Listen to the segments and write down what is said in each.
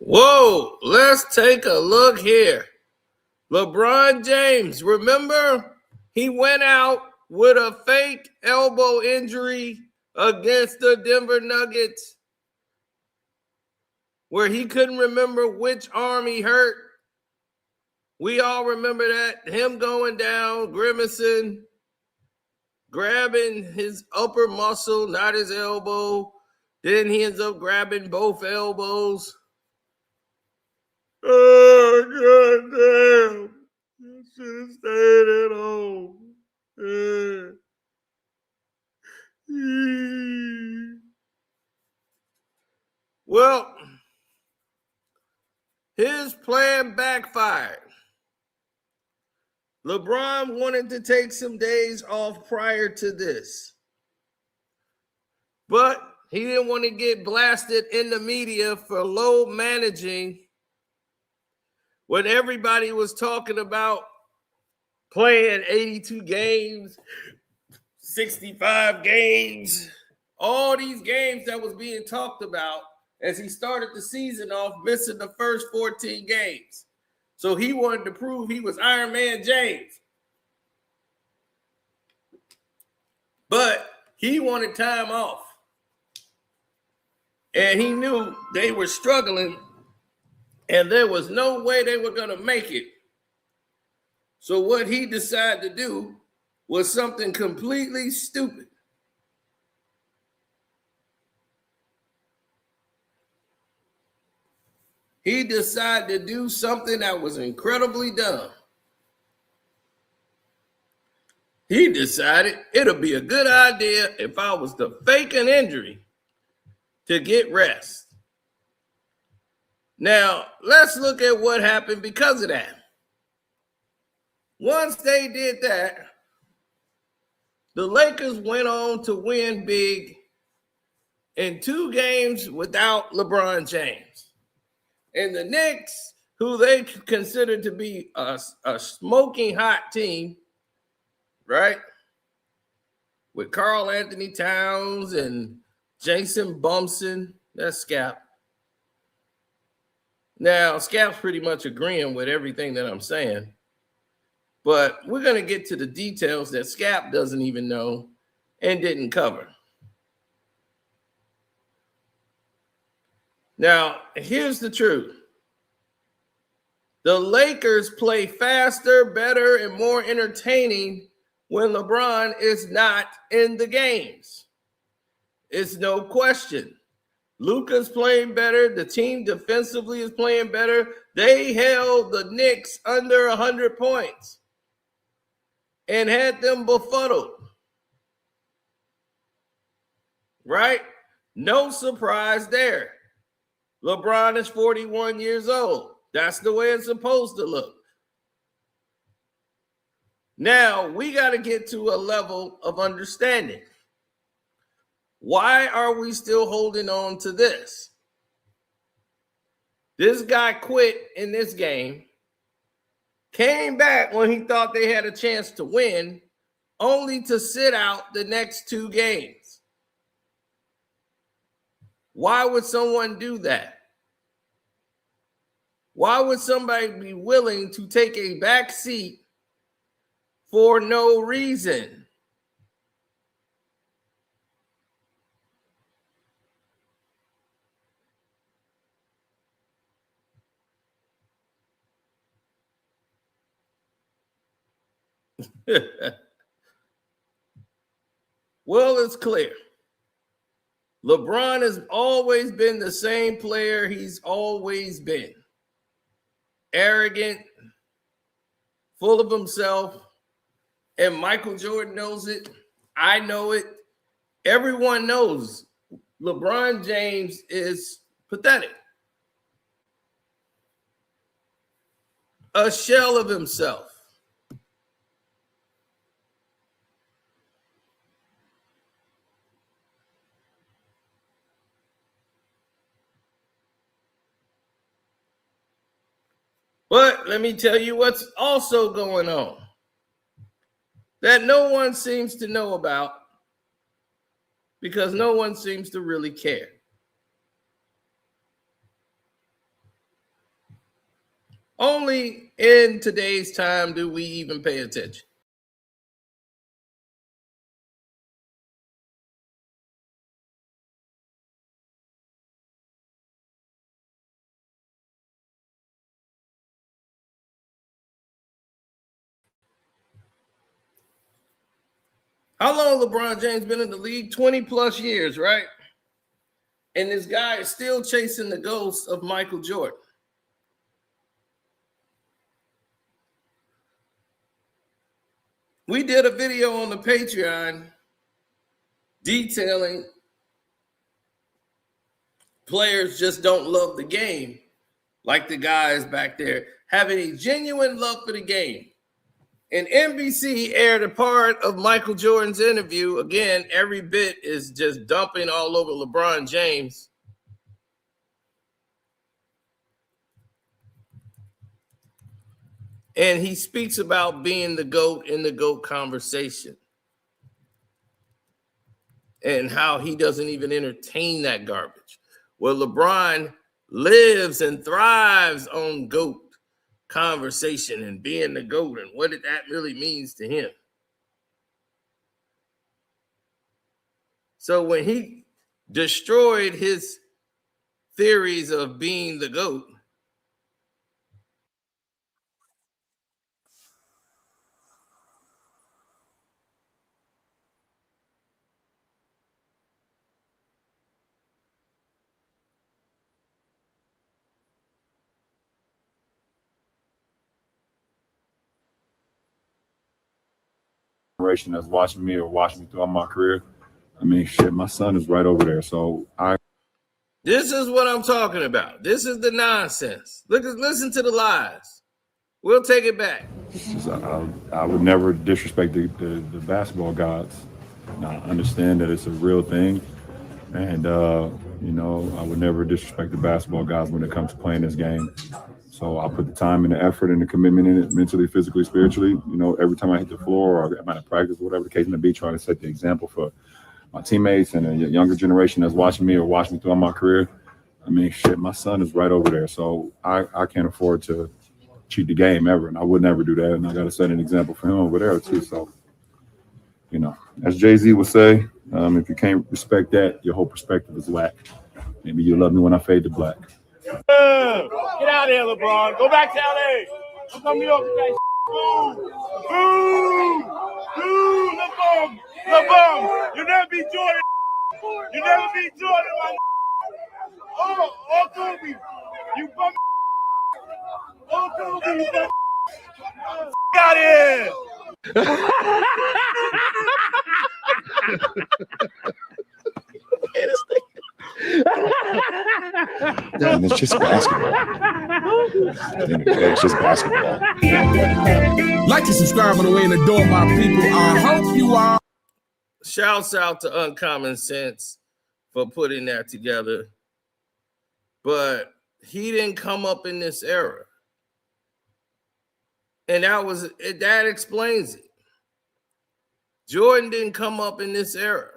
Whoa, let's take a look here. LeBron James, remember he went out with a fake elbow injury against the Denver Nuggets where he couldn't remember which arm he hurt. We all remember that, him going down, grimacing, grabbing his upper muscle, not his elbow. Then he ends up grabbing both elbows. Oh, goddamn. I should have stayed at home. Well, his plan backfired. LeBron wanted to take some days off prior to this, but he didn't want to get blasted in the media for low managing when everybody was talking about playing 82 games, 65 games, all these games that was being talked about as he started the season off missing the first 14 games. So he wanted to prove he was Iron Man James. But he wanted time off. And he knew they were struggling and there was no way they were going to make it. So what he decided to do was something completely stupid. He decided to do something that was incredibly dumb. He decided it'll be a good idea if I was to fake an injury to get rest. Now, let's look at what happened because of that. Once they did that, the Lakers went on to win big in 2 games without LeBron James. And the Knicks, who they considered to be a smoking hot team, right? With Karl Anthony Towns and Jason Bumson, that's Scap. Now, Scap's pretty much agreeing with everything that I'm saying. But we're going to get to the details that Scap doesn't even know and didn't cover. Now, here's the truth. The Lakers play faster, better, and more entertaining when LeBron is not in the games. It's no question. Luka's playing better. The team defensively is playing better. They held the Knicks under 100 points and had them befuddled. Right? No surprise there. LeBron is 41 years old. That's the way it's supposed to look. Now, we got to get to a level of understanding. Why are we still holding on to this? This guy quit in this game, came back when he thought they had a chance to win, only to sit out the next 2 games. Why would someone do that? Why would somebody be willing to take a back seat for no reason? Well, it's clear. LeBron has always been the same player he's always been. Arrogant, full of himself, and Michael Jordan knows it. I know it. Everyone knows LeBron James is pathetic. A shell of himself. But let me tell you what's also going on that no one seems to know about because no one seems to really care. Only in today's time do we even pay attention. How long LeBron James been in the league? 20 plus years, right? And this guy is still chasing the ghost of Michael Jordan. We did a video on the Patreon detailing players just don't love the game like the guys back there, having a genuine love for the game. And NBC aired a part of Michael Jordan's interview. Again, every bit is just dumping all over LeBron James. And he speaks about being the GOAT in the GOAT conversation and how he doesn't even entertain that garbage. Well, LeBron lives and thrives on GOAT conversation and being the GOAT and what that really means to him. So when he destroyed his theories of being the GOAT, generation that's watching me or watching me throughout my career, I mean, shit, my son is right over there. So this is what I'm talking about. This is the nonsense. Listen to the lies. We'll take it back. I would never disrespect the basketball gods. And I understand that it's a real thing. And, you know, I would never disrespect the basketball gods when it comes to playing this game. So I'll put the time and the effort and the commitment in it, mentally, physically, spiritually. You know, every time I hit the floor or I'm at practice, whatever the case may be, trying to set the example for my teammates and a younger generation that's watching me or watching me throughout my career. I mean, shit, my son is right over there. So I can't afford to cheat the game ever. And I would never do that. And I got to set an example for him over there, too. So, you know, as Jay-Z would say, if you can't respect that, your whole perspective is whack. Maybe you'll love me when I fade to black. Get out of here, LeBron. Go back to LA. Don't come to New York with that Boo! Boo! LeBron! LeBron! You never beat Jordan. You never beat Jordan, my Oh, Kobe. You bum. Oh, Kobe. You bum. Get out of here. And it's just basketball. It's just basketball. Like to subscribe on the way in the door, my people. I hope you are. Shouts out to Uncommon Sense for putting that together. But he didn't come up in this era. And that explains it. Jordan didn't come up in this era.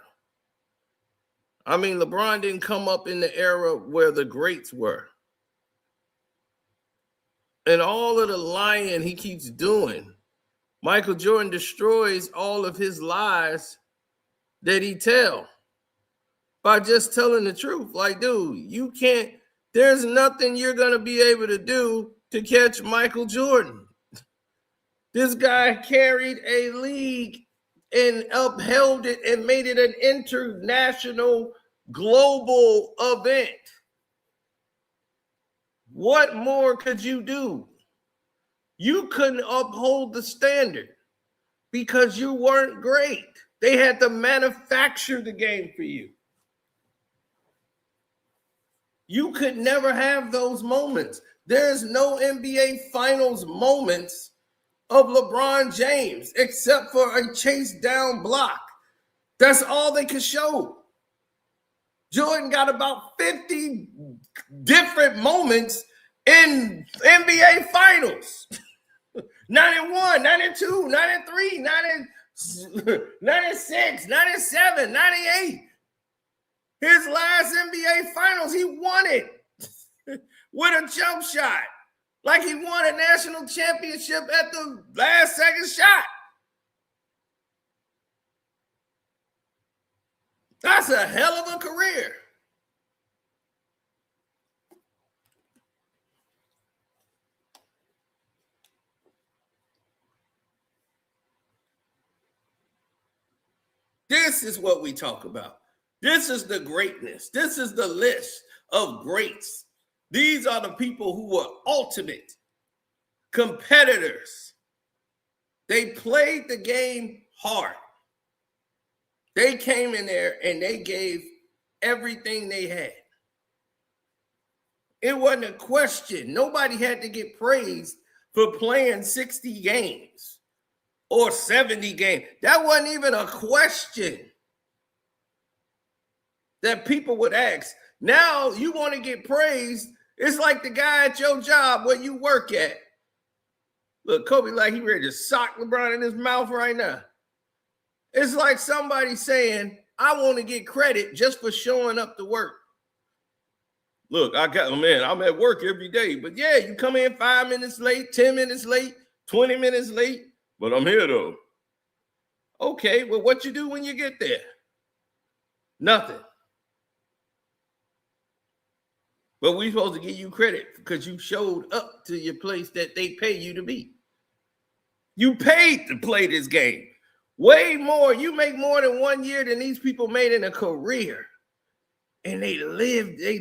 I mean, LeBron didn't come up in the era where the greats were. And all of the lying he keeps doing, Michael Jordan destroys all of his lies that he tell by just telling the truth. Like, dude, you can't, there's nothing you're going to be able to do to catch Michael Jordan. This guy carried a league and upheld it and made it an international, global event. What more could you do? You couldn't uphold the standard because you weren't great. They had to manufacture the game for you. You could never have those moments. There's no NBA Finals moments of LeBron James except for a chase down block. That's all they could show. Jordan got about 50 different moments in NBA Finals. 91, 92, 93, 96, 97, 98. His last NBA Finals, he won it with a jump shot. Like he won a national championship at the last second shot. That's a hell of a career. This is what we talk about. This is the greatness. This is the list of greats. These are the people who were ultimate competitors. They played the game hard. They came in there and they gave everything they had. It wasn't a question. Nobody had to get praised for playing 60 games or 70 games. That wasn't even a question that people would ask. Now you want to get praised. It's like the guy at your job where you work at. Look, Kobe, like he ready to sock LeBron in his mouth right now. It's like somebody saying, I want to get credit just for showing up to work. Look, I'm at work every day. But yeah, you come in 5 minutes late, 10 minutes late, 20 minutes late. But I'm here though. Okay, well, what you do when you get there? Nothing. But we're supposed to give you credit because you showed up to your place that they pay you to be. You paid to play this game. Way more. You make more than 1 year than these people made in a career. And they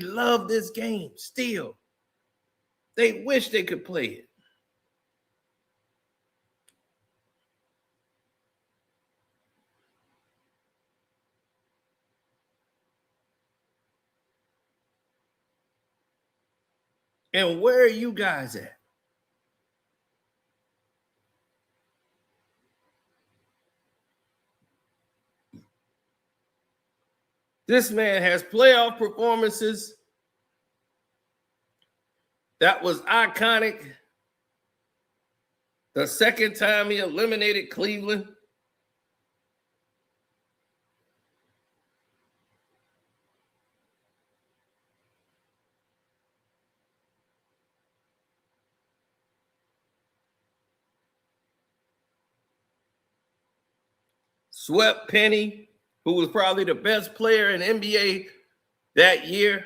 love this game still. They wish they could play it. And where are you guys at? This man has playoff performances that was iconic. The second time he eliminated Cleveland. Swept Penny, who was probably the best player in NBA that year.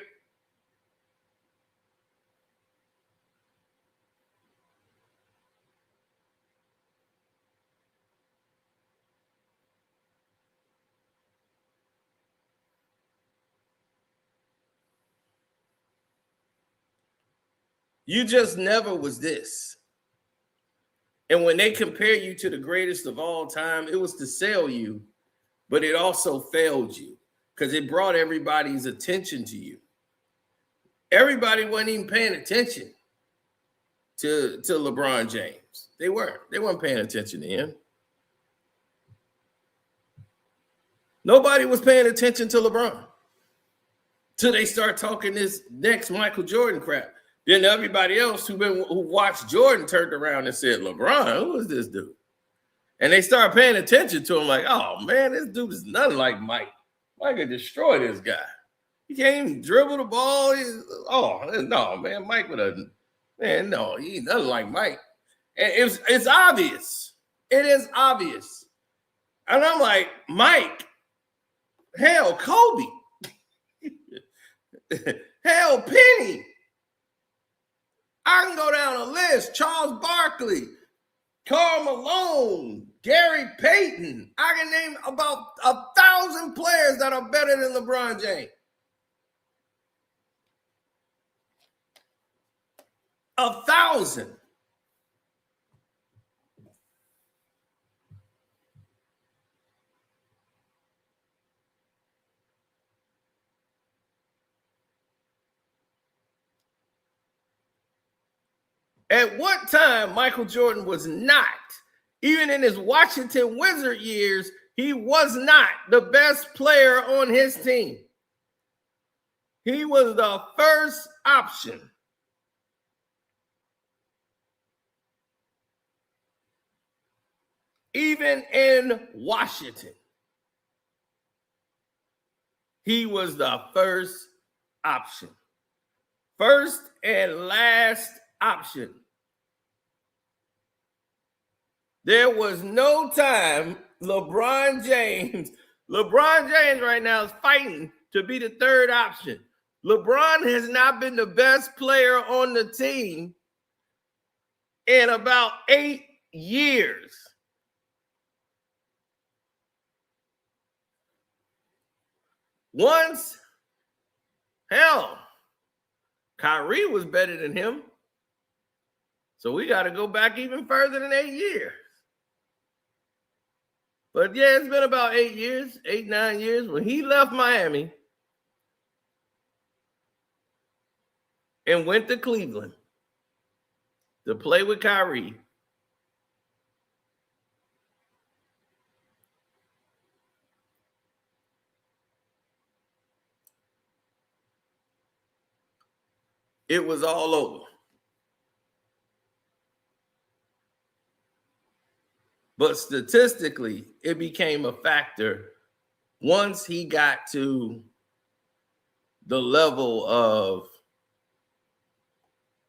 You just never was this. And when they compare you to the greatest of all time, it was to sell you, but it also failed you because it brought everybody's attention to you. Everybody wasn't even paying attention to LeBron James. They weren't paying attention to him. Nobody was paying attention to LeBron till they start talking this next Michael Jordan crap. Then everybody else who watched Jordan turned around and said, LeBron, who is this dude? And they start paying attention to him like, oh, man, this dude is nothing like Mike. Mike could destroy this guy. He can't even dribble the ball. No, man, Mike would have, man, no, he's nothing like Mike. And it's obvious. It is obvious. And I'm like, Mike, hell, Kobe. Hell, Penny. I can go down a list. Charles Barkley, Karl Malone, Gary Payton. I can name about 1,000 players that are better than LeBron James. 1,000. At what time Michael Jordan was not, even in his Washington Wizard years, he was not the best player on his team. He was the first option. Even in Washington, he was the first option. First and last option. There was no time LeBron James right now is fighting to be the third option. LeBron has not been the best player on the team in about 8 years. Once, hell, Kyrie was better than him. So we got to go back even further than 8 years. But yeah, it's been about 8 years, 9 years. When he left Miami and went to Cleveland to play with Kyrie, it was all over. But statistically, it became a factor once he got to the level of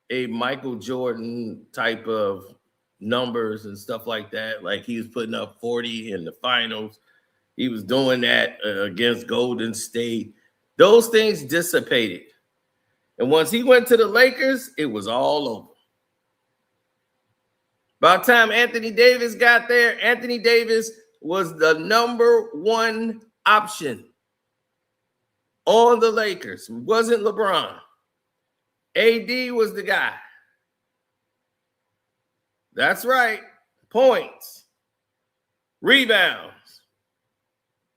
a Michael Jordan type of numbers and stuff like that. Like he was putting up 40 in the finals. He was doing that against Golden State. Those things dissipated. And once he went to the Lakers, it was all over. By the time Anthony Davis got there, Anthony Davis was the number one option on the Lakers. It wasn't LeBron. AD was the guy. That's right. Points, rebounds,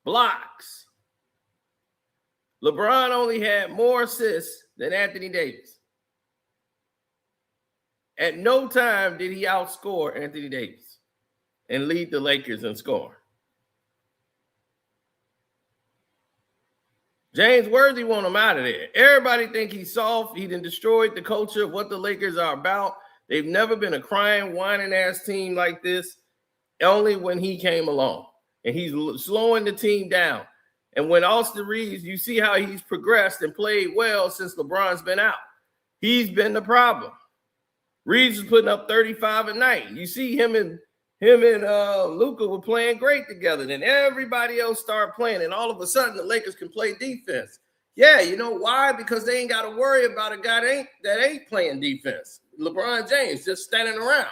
blocks. LeBron only had more assists than Anthony Davis. At no time did he outscore Anthony Davis and lead the Lakers in scoring. James Worthy want him out of there. Everybody think he's soft. He done destroyed the culture of what the Lakers are about. They've never been a crying, whining ass team like this, only when he came along. And he's slowing the team down. And when Austin Reeves, you see how he's progressed and played well since LeBron's been out. He's been the problem. Reeves was putting up 35 a night. You see him and Luka were playing great together. Then everybody else started playing, and all of a sudden the Lakers can play defense. Yeah, you know why? Because they ain't got to worry about a guy that ain't playing defense. LeBron James just standing around.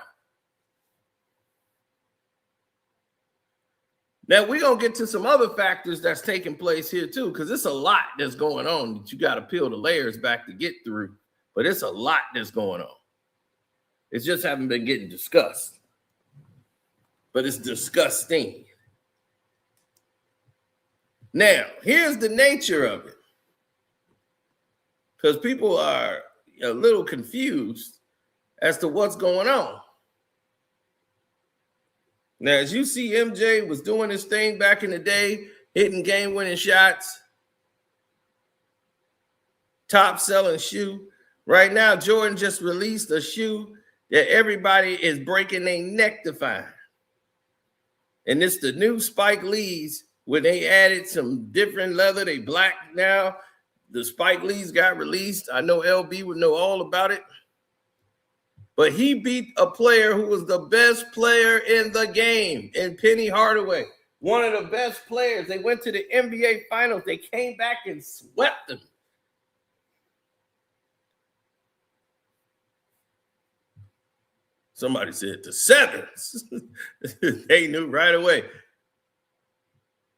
Now we're gonna get to some other factors that's taking place here too, because it's a lot that's going on that you got to peel the layers back to get through. But it's a lot that's going on. It's just haven't been getting discussed. But it's disgusting. Now, here's the nature of it. Because people are a little confused as to what's going on. Now, as you see, MJ was doing his thing back in the day, hitting game-winning shots, top-selling shoe. Right now, Jordan just released a shoe that everybody is breaking their neck to find. And it's the new Spike Lee's where they added some different leather. They black now. The Spike Lee's got released. I know LB would know all about it. But he beat a player who was the best player in the game in Penny Hardaway. One of the best players. They went to the NBA Finals. They came back and swept them. Somebody said the sevens. They knew right away.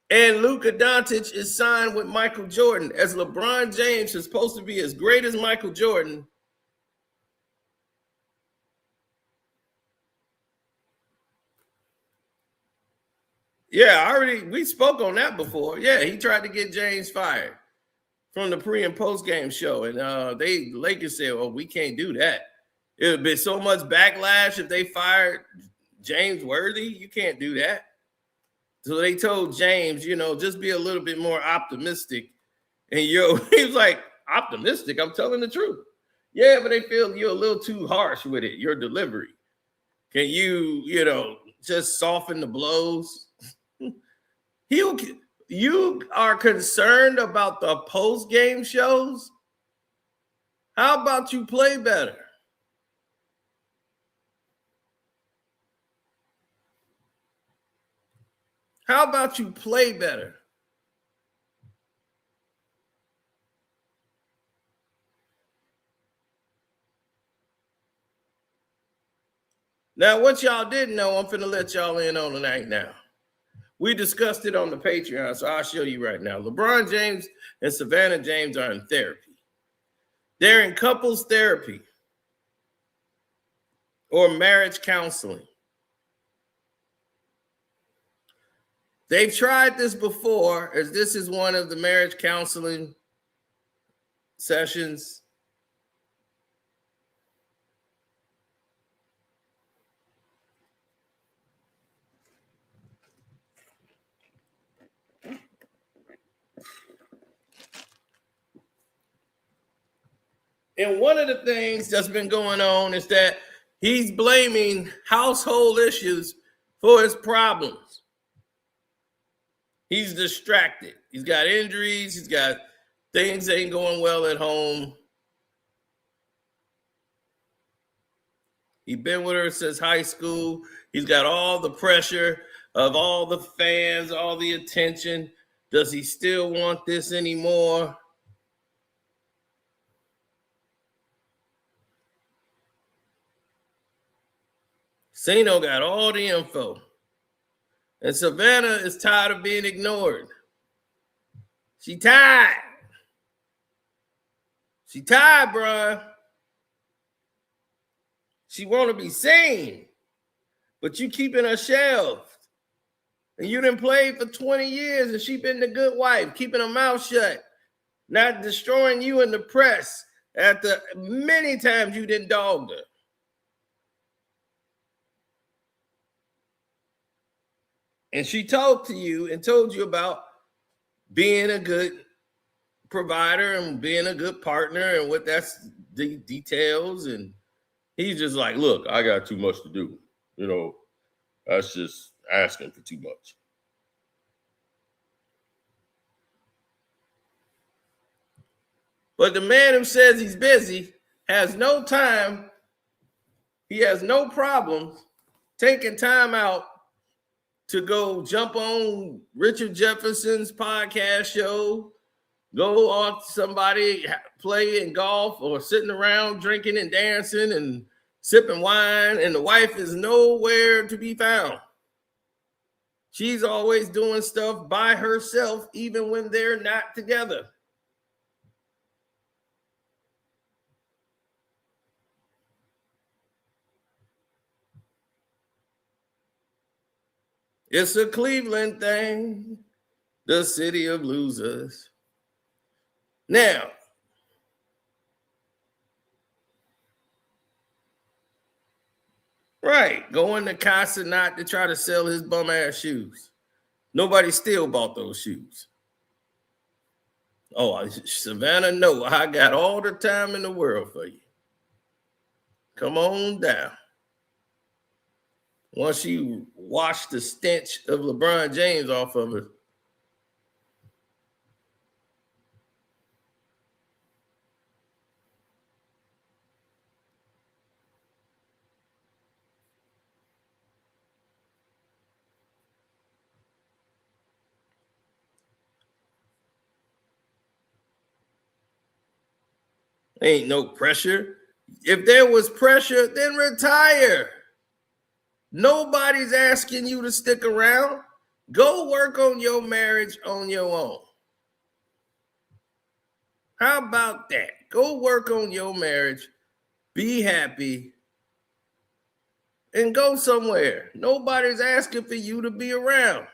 And Luka Doncic is signed with Michael Jordan. As LeBron James is supposed to be as great as Michael Jordan, yeah, we spoke on that before. Yeah, he tried to get James fired from the pre and post game show. And the Lakers said, well, we can't do that. It would be so much backlash if they fired James Worthy. You can't do that. So they told James, just be a little bit more optimistic. And he was like, optimistic? I'm telling the truth. Yeah, but they feel you're a little too harsh with it, your delivery. Can you, just soften the blows? You are concerned about the post-game shows? How about you play better? How about you play better? Now, what y'all didn't know, I'm finna let y'all in on tonight now. We discussed it on the Patreon, so I'll show you right now. LeBron James and Savannah James are in therapy. They're in couples therapy or marriage counseling. They've tried this before, as this is one of the marriage counseling sessions. And one of the things that's been going on is that he's blaming household issues for his problems. He's distracted. He's got injuries. He's got things that ain't going well at home. He's been with her since high school. He's got all the pressure of all the fans, all the attention. Does he still want this anymore? Sino got all the info. And Savannah is tired of being ignored. She tired. She tired, bro. She want to be seen, but you keeping her shelved. And you done played for 20 years, and she been the good wife, keeping her mouth shut, not destroying you in the press after many times you didn't dog her. And she talked to you and told you about being a good provider and being a good partner and what that's the details. And he's just like, look, I got too much to do. You know, that's just asking for too much. But the man who says he's busy has no time. He has no problems taking time out to go jump on Richard Jefferson's podcast show, go on somebody playing golf or sitting around drinking and dancing and sipping wine, and the wife is nowhere to be found. She's always doing stuff by herself, even when they're not together. It's a Cleveland thing, the city of losers. Now, right, going to Casa not to try to sell his bum ass shoes. Nobody still bought those shoes. Oh, Savannah, no, I got all the time in the world for you. Come on down. Once you wash the stench of LeBron James off of her. Ain't no pressure. If there was pressure, then retire. Nobody's asking you to stick around. Go work on your marriage on your own. How about that? Go work on your marriage, be happy, and go somewhere. Nobody's asking for you to be around.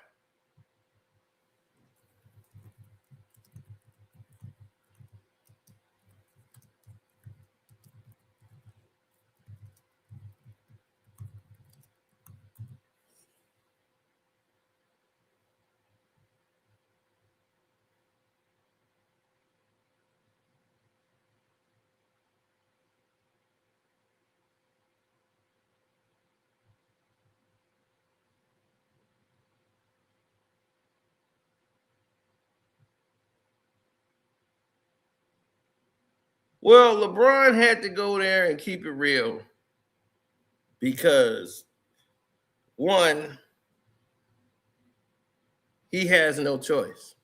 Well, LeBron had to go there and keep it real because, one, he has no choice.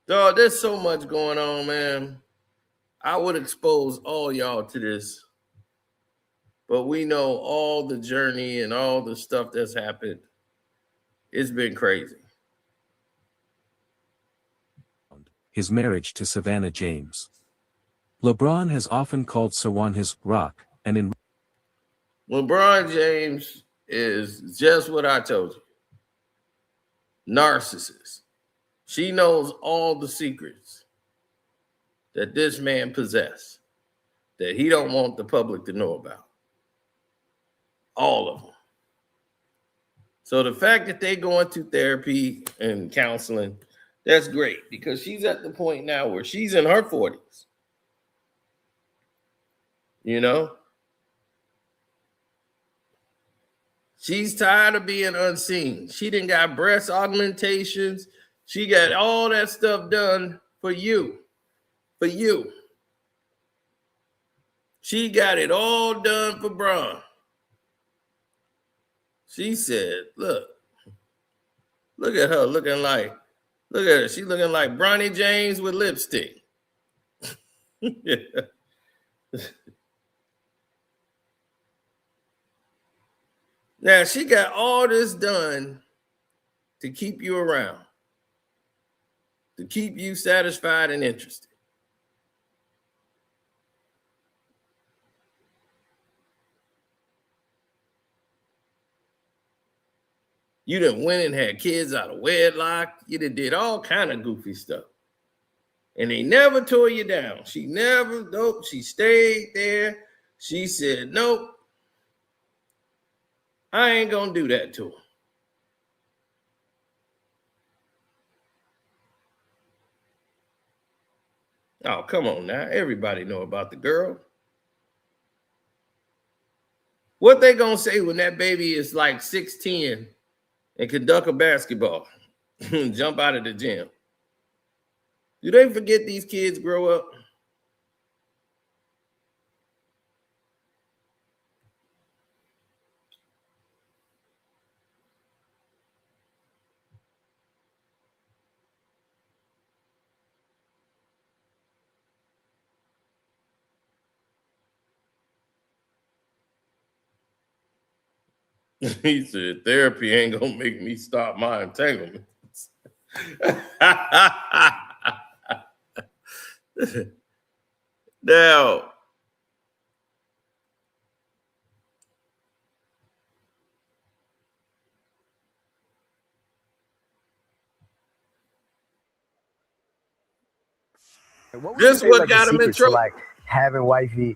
Dog, there's so much going on, man. I would expose all y'all to this, but we know all the journey and all the stuff that's happened. It's been crazy. His marriage to Savannah James. LeBron has often called Sawan his rock, and in LeBron James is just what I told you. Narcissist. She knows all the secrets that this man possesses that he don't want the public to know about. All of them. So the fact that they going through therapy and counseling, that's great because she's at the point now where she's in her 40s. You know? She's tired of being unseen. She done got breast augmentations. She got all that stuff done for you. For you. She got it all done for Bron. She said, look at her look at her. She looking like Bronny James with lipstick. Yeah. Now, she got all this done to keep you around, to keep you satisfied and interested. You done went and had kids out of wedlock. You done did all kind of goofy stuff. And they never tore you down. She never, nope, she stayed there. She said, nope, I ain't gonna do that to her. Oh, come on now. Everybody know about the girl. What they gonna say when that baby is like 6'10" and can dunk a basketball and jump out of the gym? Do they forget these kids grow up? He said, therapy ain't gonna make me stop my entanglements. Now, this what got him in trouble. Like having wifey,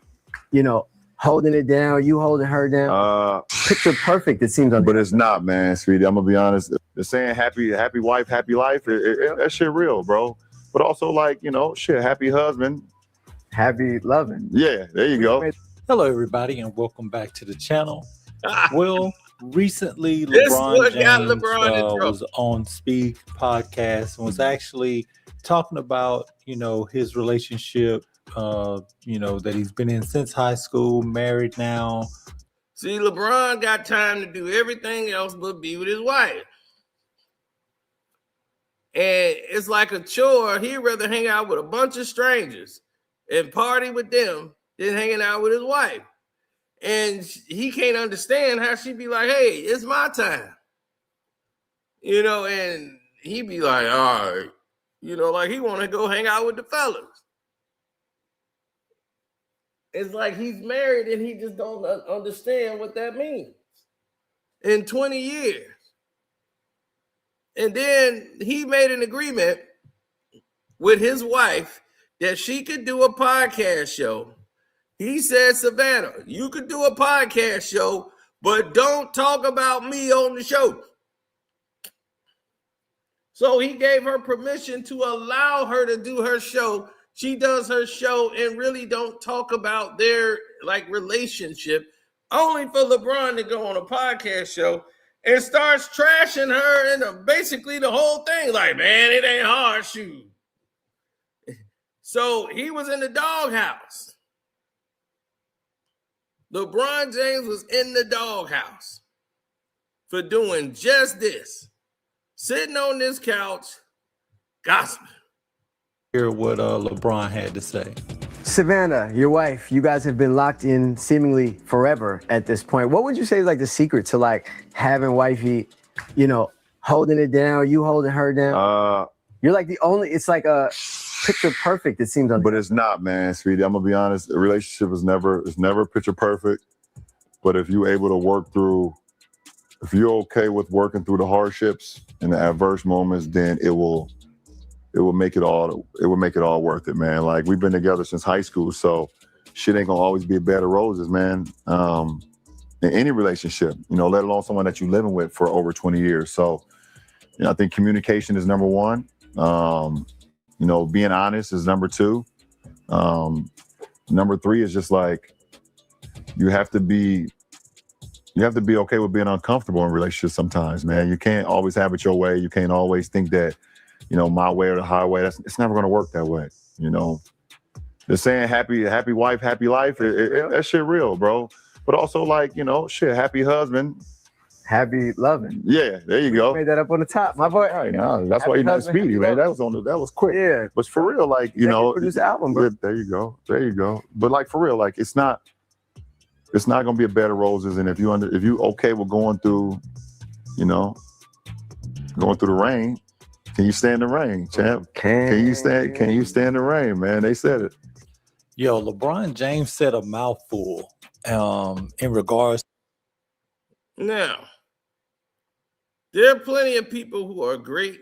you know, holding it down, you holding her down. Picture perfect, it seems. But it's not, man, sweetie. I'm gonna be honest. The saying happy wife, happy life, that shit real, bro. But also, like, you know, shit, happy husband. Happy loving. Yeah, there you go. Hello, everybody, and welcome back to the channel. Well, recently, This LeBron what got James LeBron in trouble. was on Speak podcast and was actually talking about, you know, his relationship, you know, that he's been in since high school, married now. See, LeBron got time to do everything else but be with his wife. And it's like a chore. He'd rather hang out with a bunch of strangers and party with them than hanging out with his wife. And he can't understand how she'd be like, hey, it's my time. You know, and he'd be like, all right. You know, like he want to go hang out with the fellas. It's like he's married and he just don't understand what that means in 20 years. And then he made an agreement with his wife that she could do a podcast show. He said, Savannah, you could do a podcast show, but don't talk about me on the show. So he gave her permission to allow her to do her show. She does her show and really don't talk about their like relationship, only for LeBron to go on a podcast show and starts trashing her and basically the whole thing. Like, man, it ain't hard, shoot. So he was in the doghouse. LeBron James was in the doghouse for doing just this. Sitting on this couch, gossiping. Hear what LeBron had to say. Savannah, your wife, you guys have been locked in seemingly forever at this point. What would you say is like the secret to like having wifey, you know, holding it down, you holding her down? You're like the only, it's like a picture perfect, it seems. But it's not, man, sweetie. I'm gonna be honest. A relationship is never picture perfect. But if you're able to work through, if you're okay with working through the hardships and the adverse moments, then it will make it all worth it, man. Like, we've been together since high school, so shit ain't gonna always be a bed of roses, man. In any relationship, you know, let alone someone that you're living with for over 20 years. So, you know, I think communication is number one. You know, being honest is number two. Number three is just like, you have to be okay with being uncomfortable in relationships sometimes, man. You can't always have it your way. You can't always think that, you know, my way or the highway. It's never gonna work that way. You know, the saying happy wife, happy life, that shit real, bro. But also, like, you know, shit, happy husband, happy loving. Yeah, there you go. Made that up on the top, my boy. Right, no, that's why you're not speedy, man. That was quick. Yeah, but for real, like, you know, produce the album, bro. There you go. But like, for real, like, it's not gonna be a bed of roses. And if you okay with going through, you know, going through the rain, can you stand the rain, champ? Can you stand the rain, man? They said it. Yo, LeBron James said a mouthful in regards. Now, there are plenty of people who are great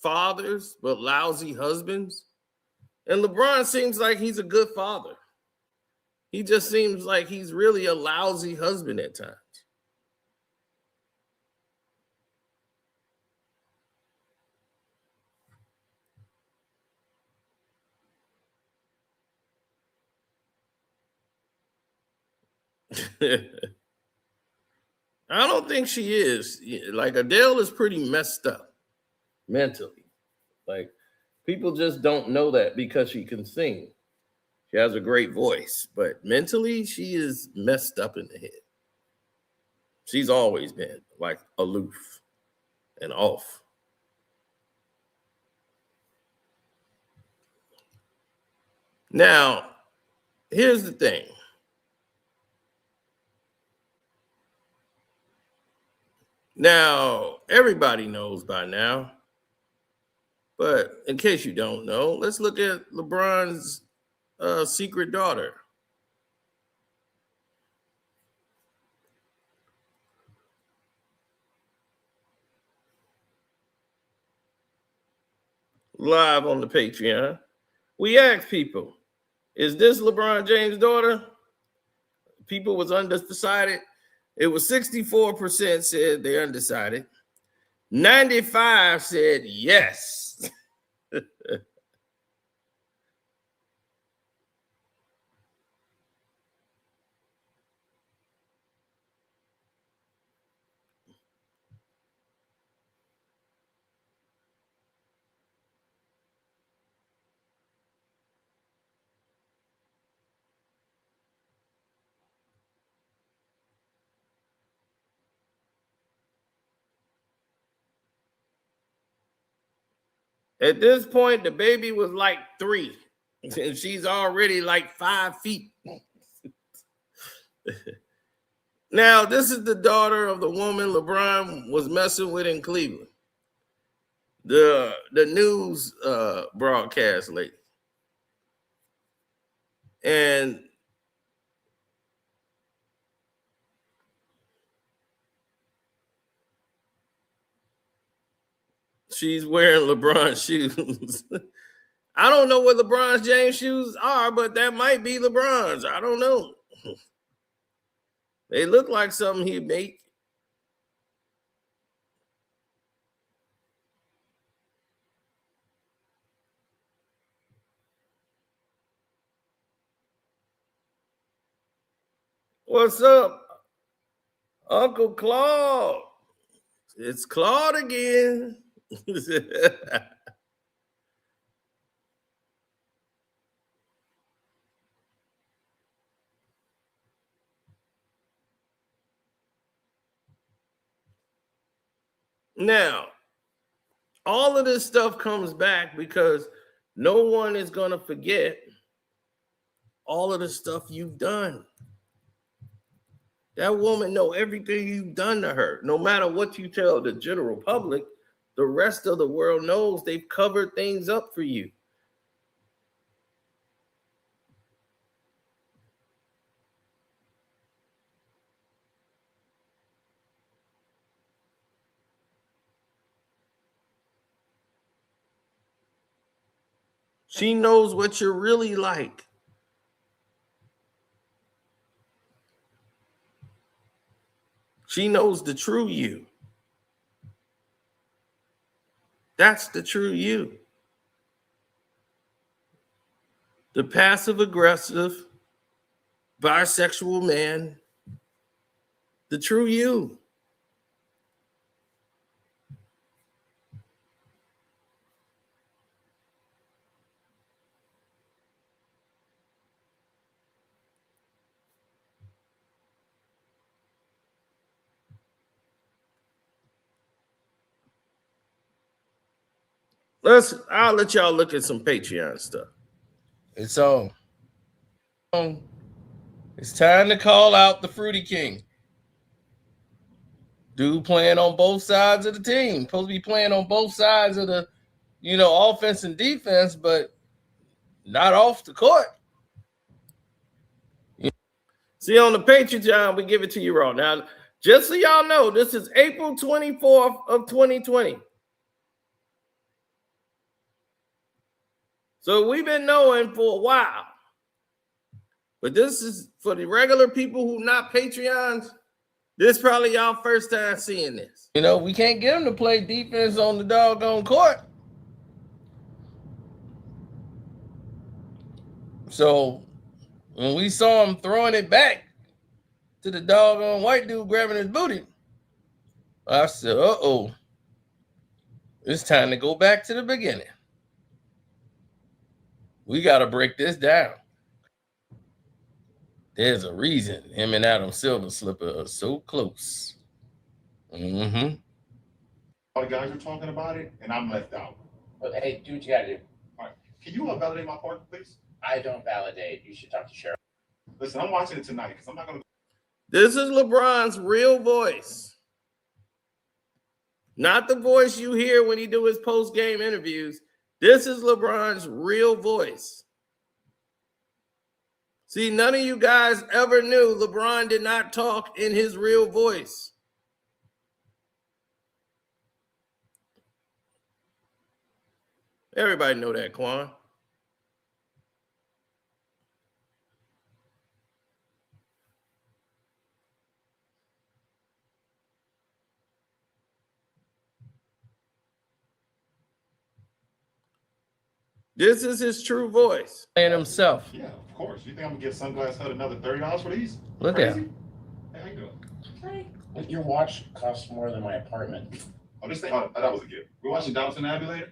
fathers, but lousy husbands. And LeBron seems like he's a good father. He just seems like he's really a lousy husband at times. I don't think she is. Like, Adele is pretty messed up mentally. Like, people just don't know that because she can sing. She has a great voice, but mentally she is messed up in the head. She's always been like aloof and off. Now, here's the thing. Now, everybody knows by now, but in case you don't know, let's look at LeBron's secret daughter. Live on the Patreon. We asked people, is this LeBron James' daughter? People was undecided. It was 64% said they're undecided. 95 said yes. At this point, the baby was like 3, and she's already like 5 feet. Now, this is the daughter of the woman LeBron was messing with in Cleveland. The news broadcast lady. And she's wearing LeBron shoes. I don't know what LeBron James shoes are, but that might be LeBron's. I don't know. They look like something he'd make. What's up, Uncle Claude? It's Claude again. Now, all of this stuff comes back because no one is going to forget all of the stuff you've done. That woman know everything you've done to her. No matter what you tell the general public, the rest of the world knows they've covered things up for you. She knows what you're really like. She knows the true you. That's the true you. The passive aggressive, bisexual man, the true you. I'll let y'all look at some Patreon stuff. It's on. It's time to call out the Fruity King. Dude playing on both sides of the team. Supposed to be playing on both sides of the, offense and defense, but not off the court. See, on the Patreon, we give it to you raw. Now, just so y'all know, this is April 24th of 2020. So we've been knowing for a while. But this is for the regular people who not Patreons. This is probably y'all first time seeing this. We can't get them to play defense on the doggone court. So when we saw him throwing it back to the doggone white dude grabbing his booty, I said, uh-oh. It's time to go back to the beginning. We got to break this down. There's a reason him and Adam Silver Slipper are so close. Mm-hmm. All the guys are talking about it, and I'm left out. But hey, do what you gotta do. All right. Can you validate my part, please? I don't validate. You should talk to Cheryl. Listen, I'm watching it tonight because I'm not going to. This is LeBron's real voice. Not the voice you hear when he do his post-game interviews. This is LeBron's real voice. See, none of you guys ever knew LeBron did not talk in his real voice. Everybody know that, Quan. This is his true voice. And himself. Yeah, of course. You think I'm going to give Sunglass Hut another $30 for these? Look Crazy? at him. Hey, how you doing? Hey. Your watch costs more than my apartment. Oh, this thing, that was a gift. We're watching Downton Abbey later?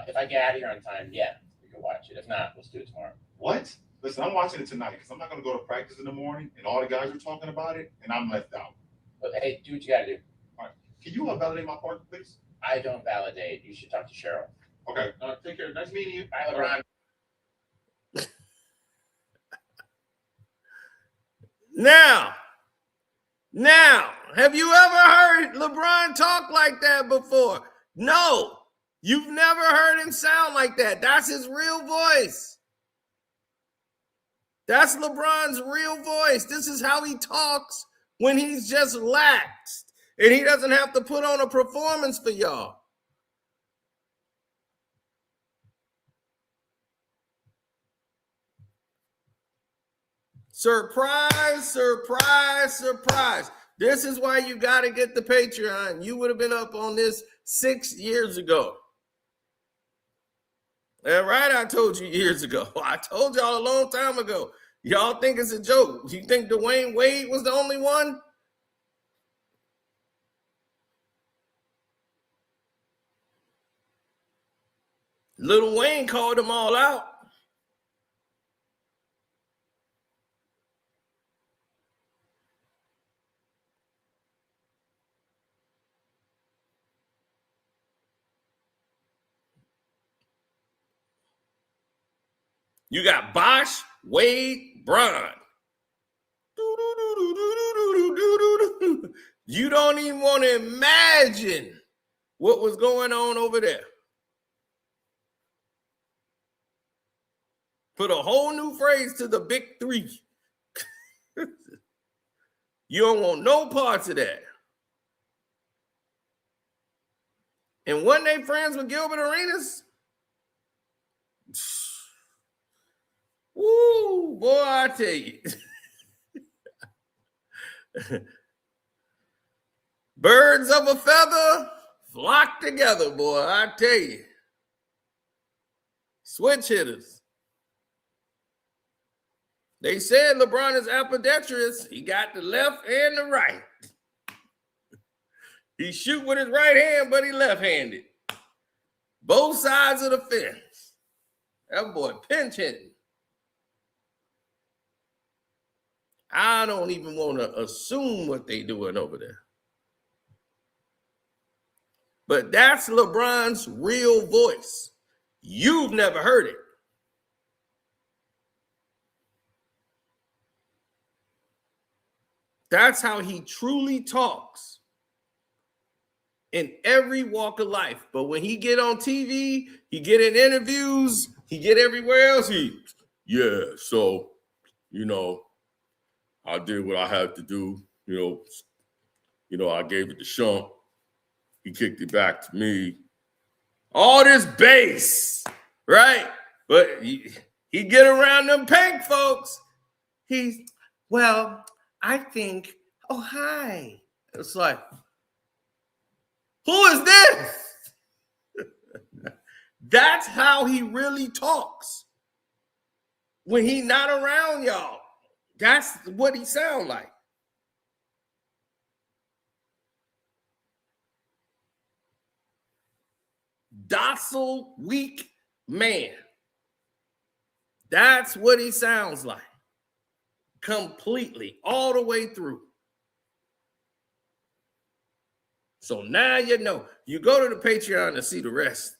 If I get out of here on time, yeah, we can watch it. If not, let's do it tomorrow. What? Listen, I'm watching it tonight because I'm not going to go to practice in the morning and all the guys are talking about it and I'm left out. But hey, do what you gotta do. All right. Can you validate my part, please? I don't validate. You should talk to Cheryl. Okay. Take care. Nice meeting you. Bye, LeBron. Now, have you ever heard LeBron talk like that before? No, you've never heard him sound like that. That's his real voice. That's LeBron's real voice. This is how he talks when he's just laxed and he doesn't have to put on a performance for y'all. Surprise, surprise, surprise. This is why you got to get the Patreon. You would have been up on this 6 years ago. And right, I told you years ago. I told y'all a long time ago. Y'all think it's a joke. You think Dwayne Wade was the only one? Lil Wayne called them all out. You got Bosh, Wade, Bron. You don't even want to imagine what was going on over there. Put a whole new phrase to the big three. You don't want no parts of that. And when they friends with Gilbert Arenas, woo, boy, I tell you. Birds of a feather flock together, boy, I tell you. Switch hitters. They said LeBron is ambidextrous. He got the left and the right. He shoot with his right hand, but he left-handed. Both sides of the fence. That boy pinch hitting. I don't even want to assume what they doing over there. But that's LeBron's real voice. You've never heard it. That's how he truly talks in every walk of life. But when he get on TV, he get in interviews, he get everywhere else, so, I did what I had to do. I gave it to Shump. He kicked it back to me. All this bass, right? But he get around them pink folks. I think, oh, hi. It's like, who is this? That's how he really talks. When he not around y'all, that's what he sound like. Docile, weak man. That's what he sounds like. Completely, all the way through. So now you know. You go to the Patreon to see the rest.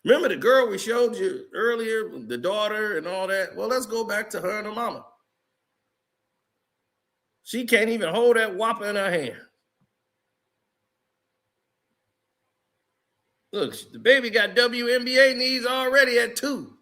Remember the girl we showed you earlier, the daughter and all that? Well, let's go back to her and her mama. She can't even hold that whopper in her hand. Look, the baby got WNBA knees already at 2.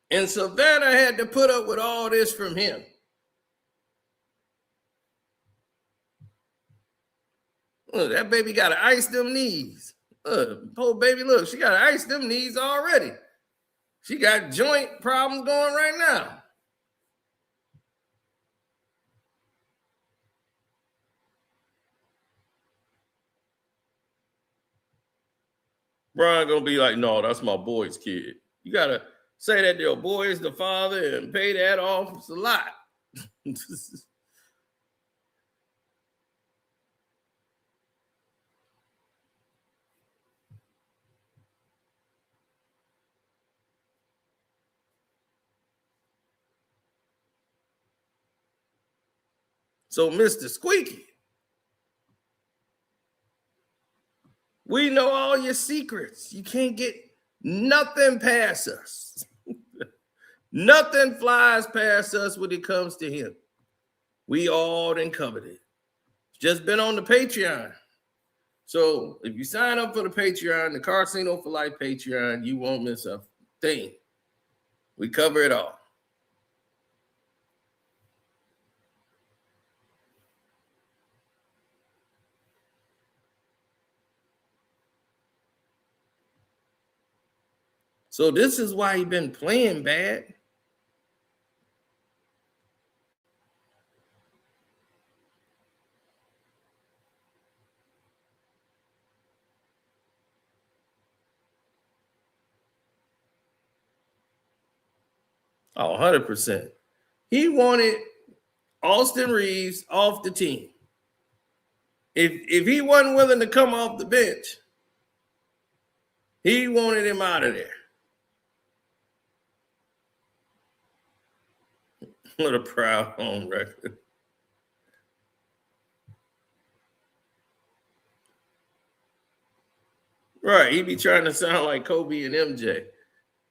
And Savannah had to put up with all this from him. Look, that baby got to ice them knees. Look, poor baby, look, she got to ice them knees already. She got joint problems going right now. Brian gonna be like, no, that's my boy's kid. You got to say that your boy is the father and pay that off. It's a lot. So, Mr. Squeaky, we know all your secrets. You can't get nothing past us. Nothing flies past us when it comes to him. We all done covered it. Just been on the Patreon. So if you sign up for the Patreon, the Casino for Life Patreon, you won't miss a thing. We cover it all. So this is why he been playing bad. Oh, 100%. He wanted Austin Reeves off the team. If he wasn't willing to come off the bench, he wanted him out of there. What a proud home record. Right, he be trying to sound like Kobe and MJ.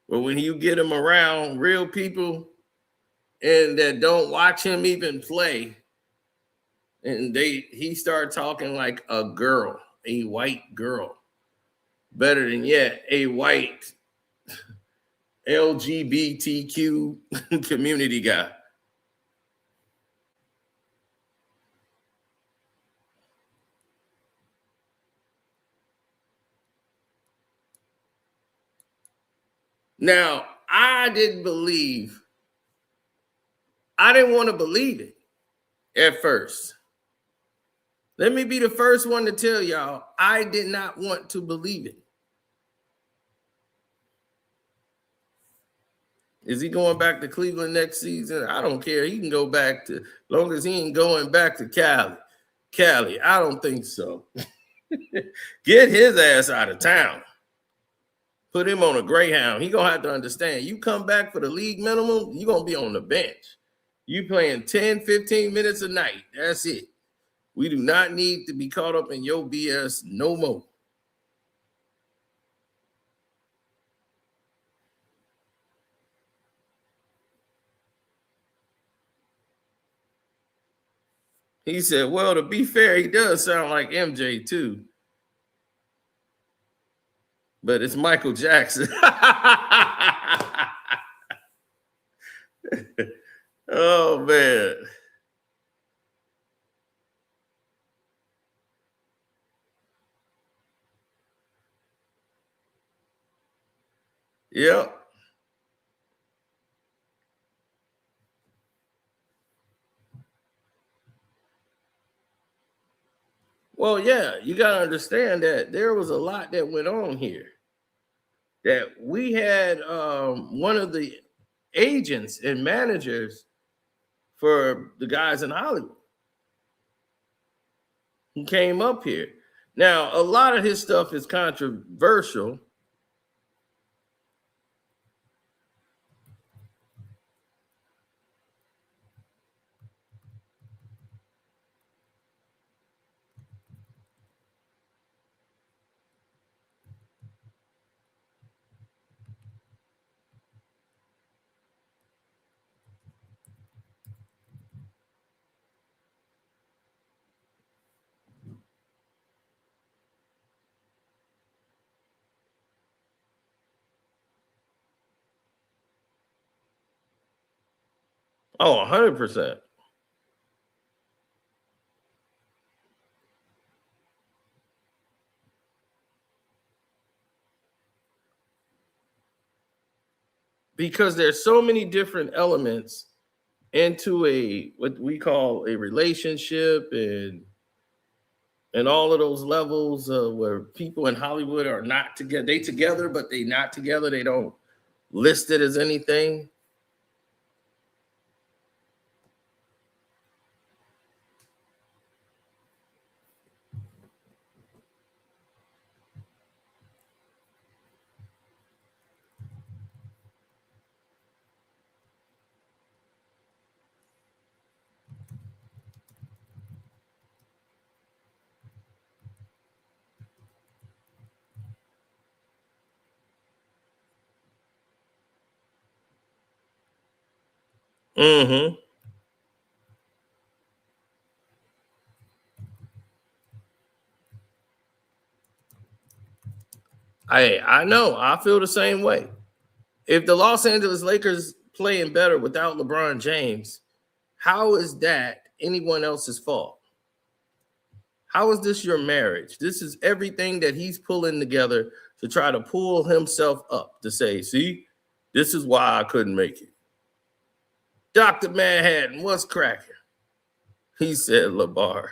But when you get him around real people and that don't watch him even play, and he started talking like a girl, a white girl. Better than yet, a white LGBTQ community guy. Now, I didn't want to believe it at first. Let me be the first one to tell y'all, I did not want to believe it. Is he going back to Cleveland next season? I don't care. He can go back to, as long as he ain't going back to Cali. Cali, I don't think so. Get his ass out of town. Put him on a Greyhound. He gonna have to understand, you come back for the league minimum, you gonna be on the bench. You playing 10, 15 minutes a night. That's it. We do not need to be caught up in your BS no more. He said, well, to be fair, he does sound like MJ too. But it's Michael Jackson. Oh, man. Yep. Well, yeah, you got to understand that there was a lot that went on here. That we had one of the agents and managers for the guys in Hollywood who came up here. Now, a lot of his stuff is controversial. Oh, 100%. Because there's so many different elements into what we call a relationship and all of those levels where people in Hollywood are not together. They together, but they not together. They don't list it as anything. Mm-hmm. I know. I feel the same way. If the Los Angeles Lakers playing better without LeBron James, how is that anyone else's fault? How is this your marriage? This is everything that he's pulling together to try to pull himself up to say, see, this is why I couldn't make it. Dr. Manhattan, what's cracking? He said, LaBarge.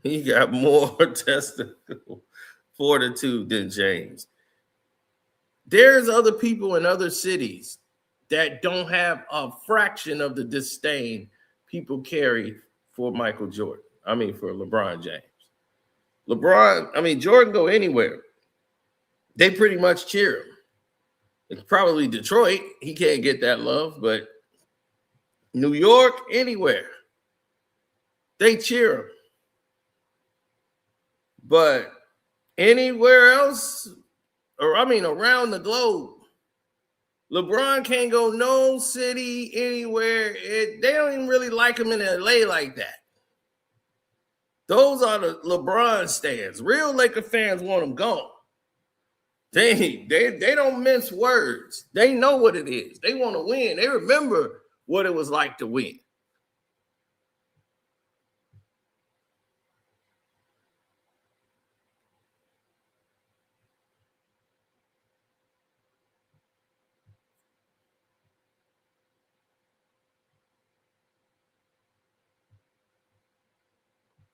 He got more testicle fortitude than James. There's other people in other cities that don't have a fraction of the disdain people carry for Michael Jordan. I mean, for LeBron James. Jordan go anywhere, they pretty much cheer him. It's probably Detroit. He can't get that love, but New York, anywhere, they cheer him. But anywhere else, around the globe, LeBron can't go no city, anywhere. They don't even really like him in LA like that. Those are the LeBron stands. Real Laker fans want him gone. They don't mince words. They know what it is. They want to win. They remember what it was like to win.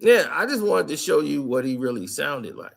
Yeah, I just wanted to show you what he really sounded like.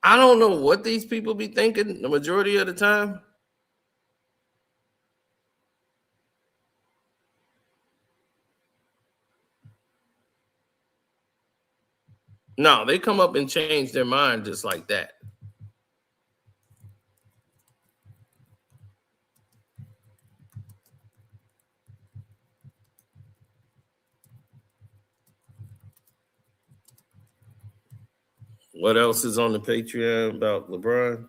I don't know what these people be thinking the majority of the time. No, they come up and change their mind just like that. What else is on the Patreon about LeBron?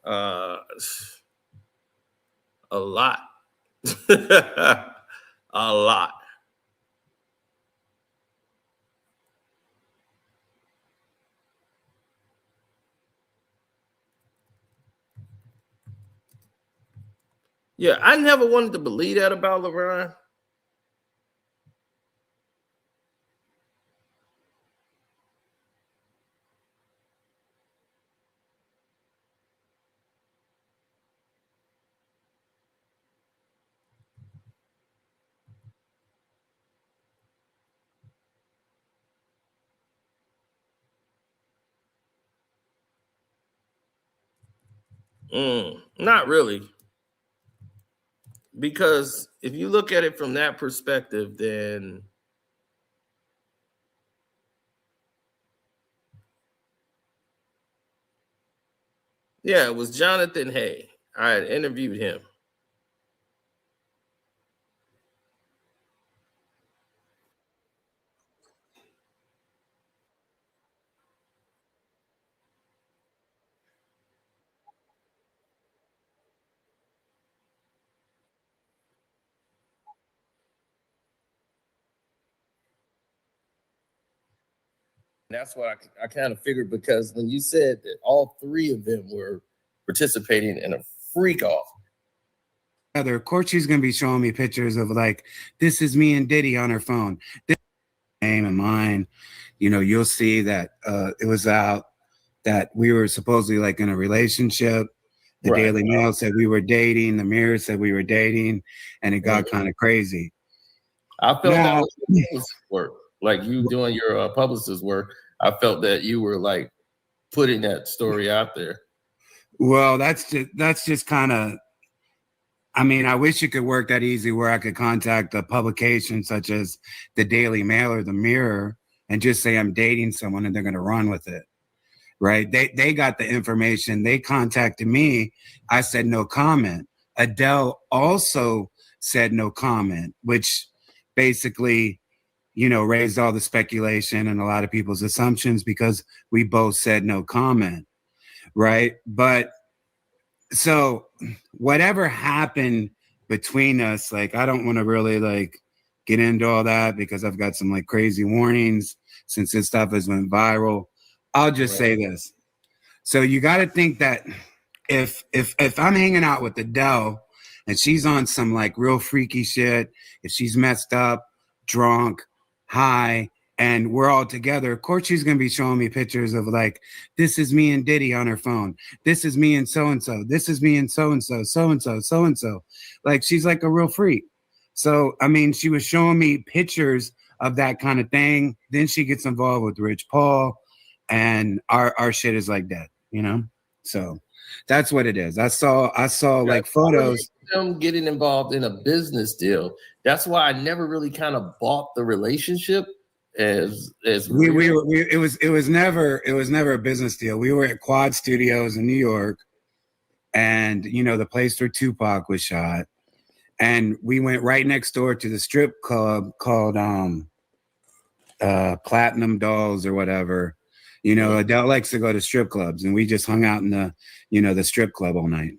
A lot. A lot. Yeah, I never wanted to believe that about LeBron. Not really. Because if you look at it from that perspective, then yeah, it was Jonathan Hay. I had interviewed him. That's what I kind of figured, because when you said that all three of them were participating in a freak off. Of course, she's going to be showing me pictures of like, this is me and Diddy on her phone. This name and mine, you'll see that it was out that we were supposedly like in a relationship. The Right. Daily Mail said we were dating. The Mirror said we were dating, and it got kind of crazy. I felt that was your publicist work, like you doing your publicist work. I felt that you were like putting that story out there. Well, that's just kind of. I mean, I wish it could work that easy where I could contact a publication such as the Daily Mail or the Mirror and just say I'm dating someone, and they're going to run with it. Right? They got the information. They contacted me. I said no comment. Adele also said no comment, which basically, raised all the speculation and a lot of people's assumptions because we both said no comment. Right? But so whatever happened between us, like, I don't want to really like get into all that because I've got some like crazy warnings since this stuff has went viral. I'll just say this. So you got to think that if I'm hanging out with Adele and she's on some like real freaky shit, if she's messed up, drunk, high, and we're all together, of course she's going to be showing me pictures of like, this is me and Diddy on her phone. This is me and so-and-so. This is me and so-and-so, so-and-so, so-and-so. Like, she's like a real freak. So, I mean, she was showing me pictures of that kind of thing. Then she gets involved with Rich Paul, and our shit is like that, So that's what it is. I saw like photos. Them getting involved in a business deal. That's why I never really kind of bought the relationship as it was never a business deal. We were at Quad Studios in New York, and the place where Tupac was shot, and we went right next door to the strip club called Platinum Dolls or whatever. Adele likes to go to strip clubs, and we just hung out in the strip club all night.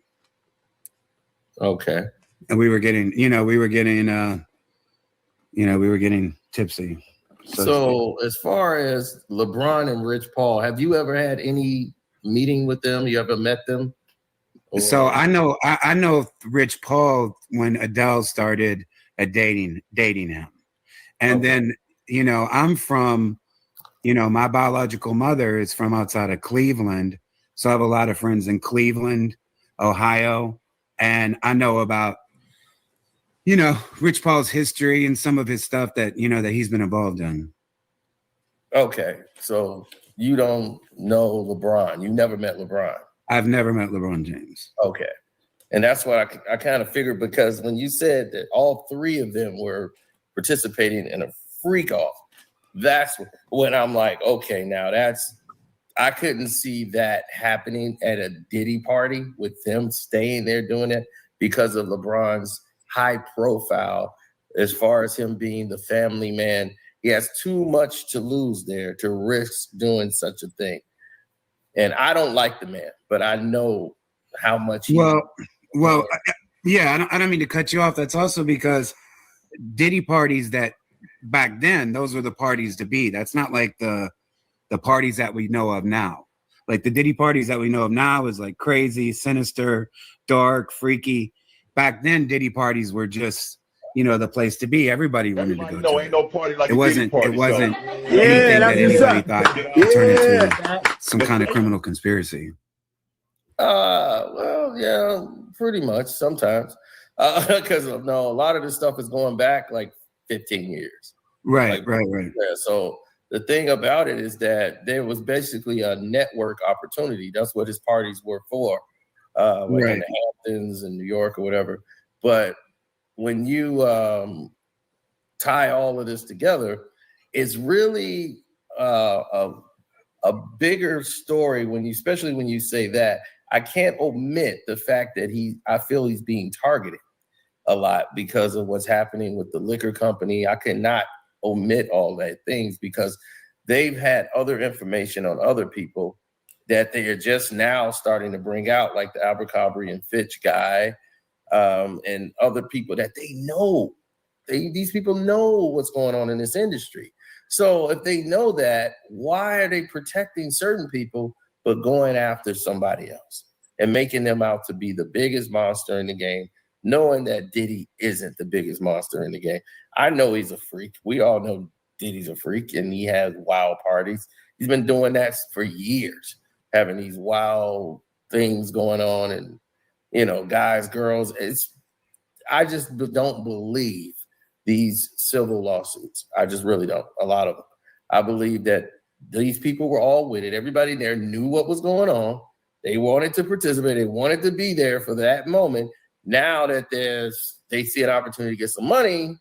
Okay. And we were getting tipsy. So as far as LeBron and Rich Paul, have you ever had any meeting with them? You ever met them? So I know Rich Paul when Adele started dating him. And then, I'm from, my biological mother is from outside of Cleveland. So I have a lot of friends in Cleveland, Ohio. And I know about, Rich Paul's history and some of his stuff that, that he's been involved in. Okay. So you don't know LeBron. You never met LeBron. I've never met LeBron James. Okay. And that's what I kind of figured, because when you said that all three of them were participating in a Freakoff, that's when I'm like, okay, now I couldn't see that happening at a Diddy party with them staying there doing it because of LeBron's high profile as far as him being the family man. He has too much to lose there to risk doing such a thing. And I don't like the man, but I know how much he... Well, yeah, I don't mean to cut you off. That's also because Diddy parties that back then, those were the parties to be. That's not like the parties that we know of now. Like the Diddy parties that we know of now is like crazy, sinister, dark, freaky. Back then, Diddy parties were just, the place to be. Everybody wanted to go to. Ain't no party like it wasn't anything that anybody thought would turn into some kind of criminal conspiracy. Well, yeah, pretty much sometimes. Because a lot of this stuff is going back like 15 years. Right. Yeah, so the thing about it is that there was basically a network opportunity. That's what his parties were for, like in the Hamptons in New York or whatever. But when you tie all of this together, it's really a bigger story especially when you say that. I can't omit the fact that I feel he's being targeted a lot because of what's happening with the liquor company. I cannot omit all that things because they've had other information on other people that they are just now starting to bring out, like the Abercrombie and Fitch guy, and other people that they know. These people know what's going on in this industry. So if they know that, why are they protecting certain people but going after somebody else and making them out to be the biggest monster in the game, knowing that Diddy isn't the biggest monster in the game? I know he's a freak. We all know Diddy's a freak, and he has wild parties. He's been doing that for years. having these wild things going on, and you know, guys, girls. I just don't believe these civil lawsuits. I just really don't. A lot of them. I believe that these people were all with it. Everybody there knew what was going on. They wanted to participate. They wanted to be there for that moment. Now that they see an opportunity to get some money,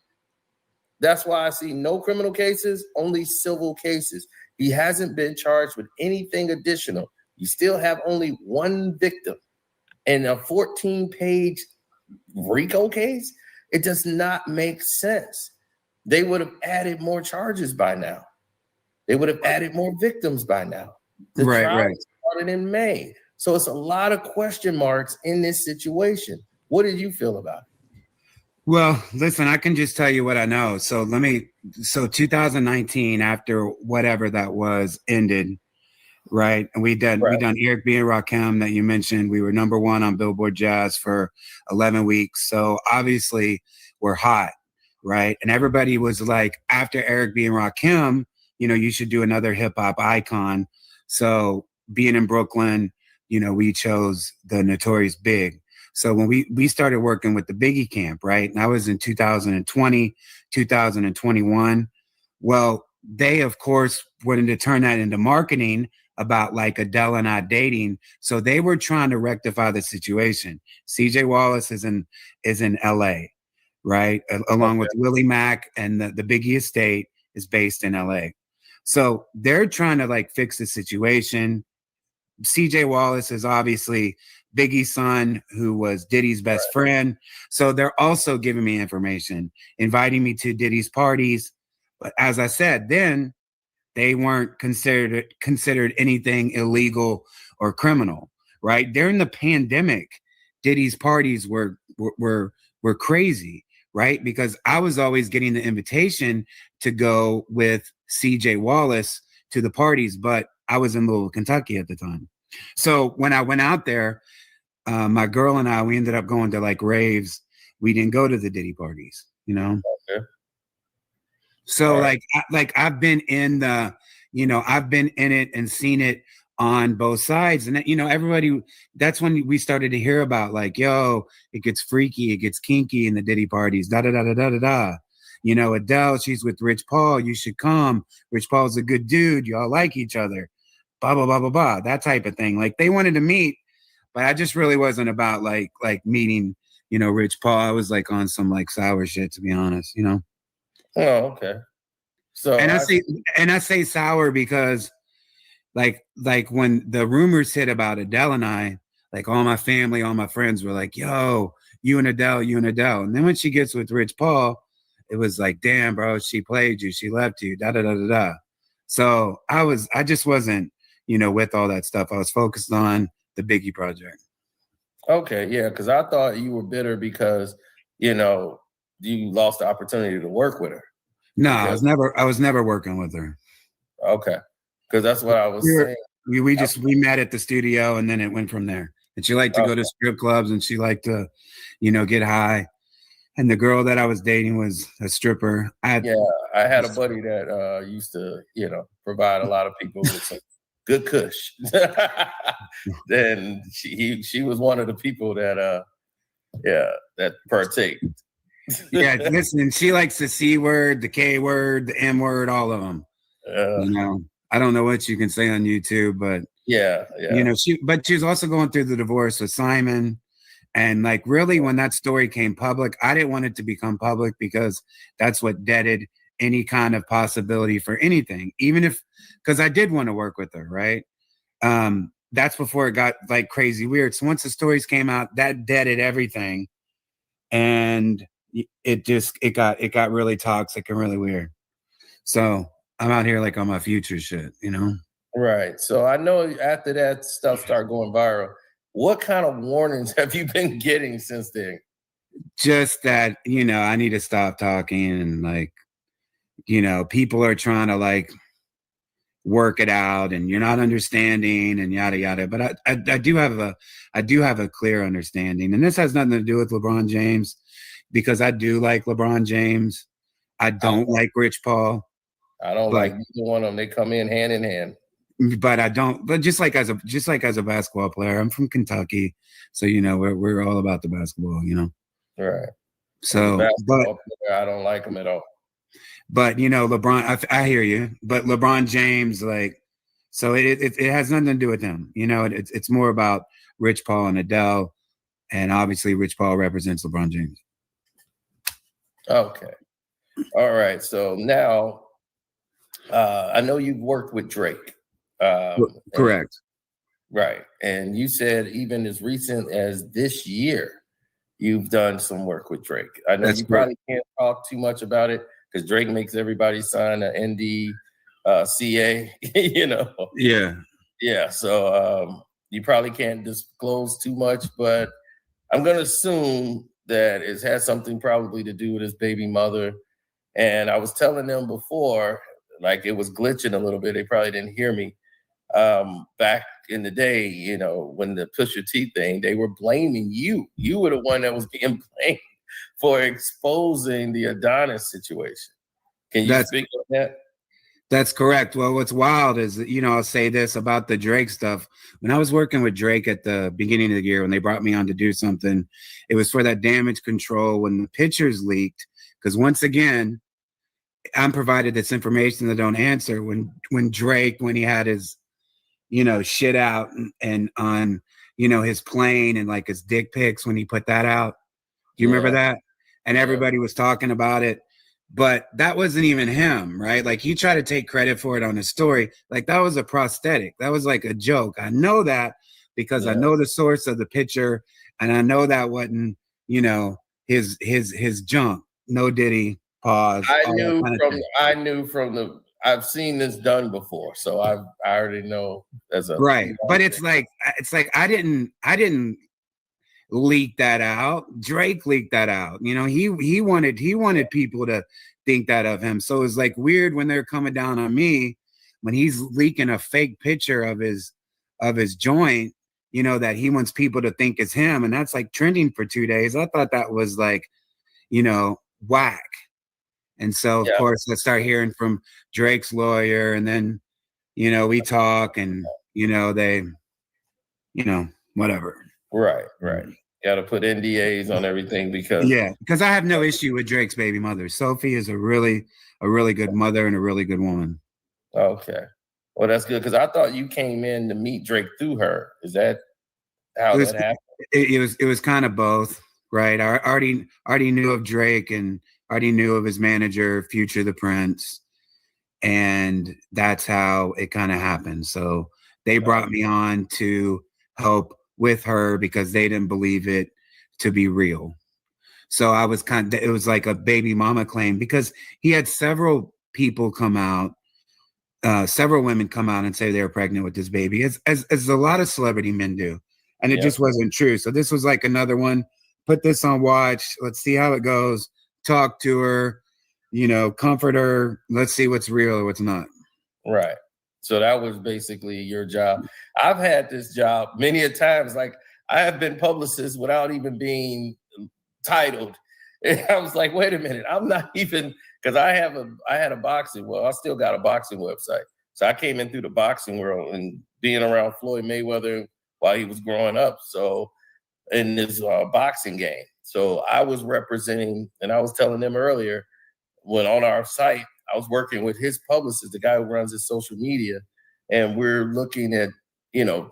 that's why I see no criminal cases, only civil cases. He hasn't been charged with anything additional. You still have only one victim in a 14-page RICO case. It does not make sense. They would have added more charges by now. They would have added more victims by now. The trial started in May. So it's a lot of question marks in this situation. What did you feel about it? Well, listen, I can just tell you what I know. So 2019, after whatever that was ended, right? And we done Eric B. and Rakim that you mentioned. We were #1 on Billboard Jazz for 11 weeks. So obviously we're hot, right? And everybody was like, after Eric B. and Rakim, you know, you should do another hip hop icon. So being in Brooklyn, you know, we chose the Notorious Big. So when we started working with the Biggie camp, right? And that was in 2020, 2021. Well, they, of course, wanted to turn that into marketing about like Adele and I dating. So they were trying to rectify the situation. CJ Wallace is in LA, right? Along with Willie Mack, and the Biggie estate is based in LA. So they're trying to like fix the situation. CJ Wallace is obviously Biggie's son, who was Diddy's best friend. So they're also giving me information, inviting me to Diddy's parties. But as I said, then they weren't considered anything illegal or criminal, right? During the pandemic, Diddy's parties were crazy, right? Because I was always getting the invitation to go with CJ Wallace to the parties, but I was in Louisville, Kentucky at the time. So when I went out there, my girl and I, we ended up going to like raves. We didn't go to the Diddy parties, you know? Okay. So like I've been in I've been in it and seen it on both sides. And, you know, everybody, that's when we started to hear about like, yo, it gets freaky, it gets kinky in the Diddy parties, da-da-da-da-da-da-da. You know, Adele, she's with Rich Paul, you should come. Rich Paul's a good dude, y'all like each other, blah, blah, blah, blah, blah, that type of thing. Like they wanted to meet, but I just really wasn't about like meeting, you know, Rich Paul. I was like on some like sour shit, to be honest, you know? Oh, okay. So and I say sour because like when the rumors hit about Adele and I, like all my family, all my friends were like, yo, you and Adele. And then when she gets with Rich Paul, it was like, damn, bro, she played you, she left you, da da da da da. So I just wasn't, you know, with all that stuff. I was focused on the Biggie project. Okay, yeah, because I thought you were bitter because, you know, you lost the opportunity to work with her. No, I was never working with her. Okay, because that's what I was saying. We met at the studio, and then it went from there. And she liked to go to strip clubs, and she liked to, you know, get high. And the girl that I was dating was a stripper. I had a buddy that used to, you know, provide a lot of people with some good kush. Then she was one of the people that that partake. Yeah, listen, she likes the C word, the K word, the M word, all of them. You know, I don't know what you can say on YouTube, but yeah. You know, she was also going through the divorce with Simon. And like really when that story came public, I didn't want it to become public because that's what deaded any kind of possibility for anything, even if, because I did want to work with her, right? That's before it got like crazy weird. So once the stories came out, that deaded everything. And it got really toxic and really weird. So I'm out here like on my future shit, you know? Right. So I know after that stuff started going viral, what kind of warnings have you been getting since then? Just that, you know, I need to stop talking and like, you know, people are trying to like work it out and you're not understanding and yada, yada. But I do have a clear understanding. And this has nothing to do with LeBron James because I do like LeBron James. I don't like Rich Paul. I don't like either one of them. They come in hand. but I don't. But just like as a basketball player, I'm from Kentucky, so we're all about the basketball, Right. So, basketball player, I don't like him at all. But LeBron, I hear you. But LeBron James, so it has nothing to do with him. It's more about Rich Paul and Adele, and obviously Rich Paul represents LeBron James. Okay. All right. So now, I know you've worked with Drake. Correct. Right. And you said even as recent as this year, you've done some work with Drake. I know you probably can't talk too much about it because Drake makes everybody sign an NDCA, Yeah. Yeah. So you probably can't disclose too much, but I'm going to assume that it has something probably to do with his baby mother. And I was telling them before, like it was glitching a little bit. They probably didn't hear me. Back in the day, when the Pusha T thing, they were blaming you. You were the one that was being blamed for exposing the Adonis situation. Can you speak on that? That's correct. Well, what's wild is, I'll say this about the Drake stuff. When I was working with Drake at the beginning of the year, when they brought me on to do something, it was for that damage control when the pictures leaked. Because once again, I'm provided this information that don't answer. When Drake, when he had his, shit out and on, his plane and like his dick pics when he put that out. Do you remember that? And everybody was talking about it. But that wasn't even him, right? Like he tried to take credit for it on his story. Like that was a prosthetic. That was like a joke. I know that because I know the source of the picture, and I know that wasn't, his junk. No Diddy, pause. I've seen this done before, so I already know right. But it's like I didn't leak that out. Drake leaked that out. He wanted people to think that of him. So it's like weird when they're coming down on me when he's leaking a fake picture of his joint, that he wants people to think it's him. And that's like trending for 2 days. I thought that was like, whack. And so of course I start hearing from Drake's lawyer, and then, we talk and, they, whatever. Right. Got to put NDAs on everything because I have no issue with Drake's baby mother. Sophie is a really good mother and a really good woman. Okay, well that's good because I thought you came in to meet Drake through her. Is that how that happened? It was kind of both, right? I already knew of Drake and already knew of his manager, Future the Prince, and that's how it kind of happened. So they brought me on to help with her because they didn't believe it to be real. So I was it was like a baby mama claim because he had several people come out, several women come out and say they were pregnant with this baby, as a lot of celebrity men do. And it just wasn't true. So this was like another one, put this on watch. Let's see how it goes. Talk to her, comfort her. Let's see what's real or what's not. Right. So that was basically your job. I've had this job many a times. Like I have been publicist without even being titled. And I was like, wait a minute, I'm not even, because I had a boxing, I still got a boxing website. So I came in through the boxing world and being around Floyd Mayweather while he was growing up. So in this boxing game. So I was representing, and I was telling them earlier, when on our site, I was working with his publicist, the guy who runs his social media, and we're looking at,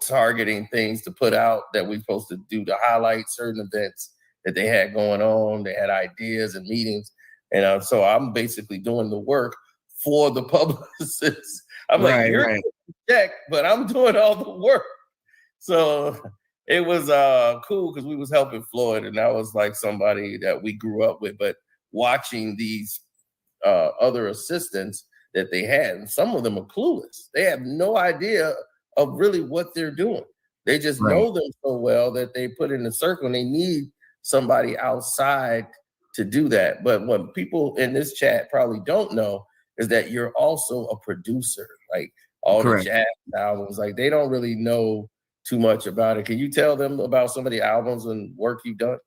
targeting things to put out that we're supposed to do to highlight certain events that they had going on. They had ideas and meetings. And so I'm basically doing the work for the publicist. I'm like, you're check, but I'm doing all the work. So it was cool because we was helping Floyd, and that was like somebody that we grew up with. But watching these other assistants that they had, and some of them are clueless. They have no idea of really what they're doing. They just know them so well that they put in a circle, and they need somebody outside to do that. But what people in this chat probably don't know is that you're also a producer. Like all the jazz albums, like they don't really know too much about it. Can you tell them about some of the albums and work you've done?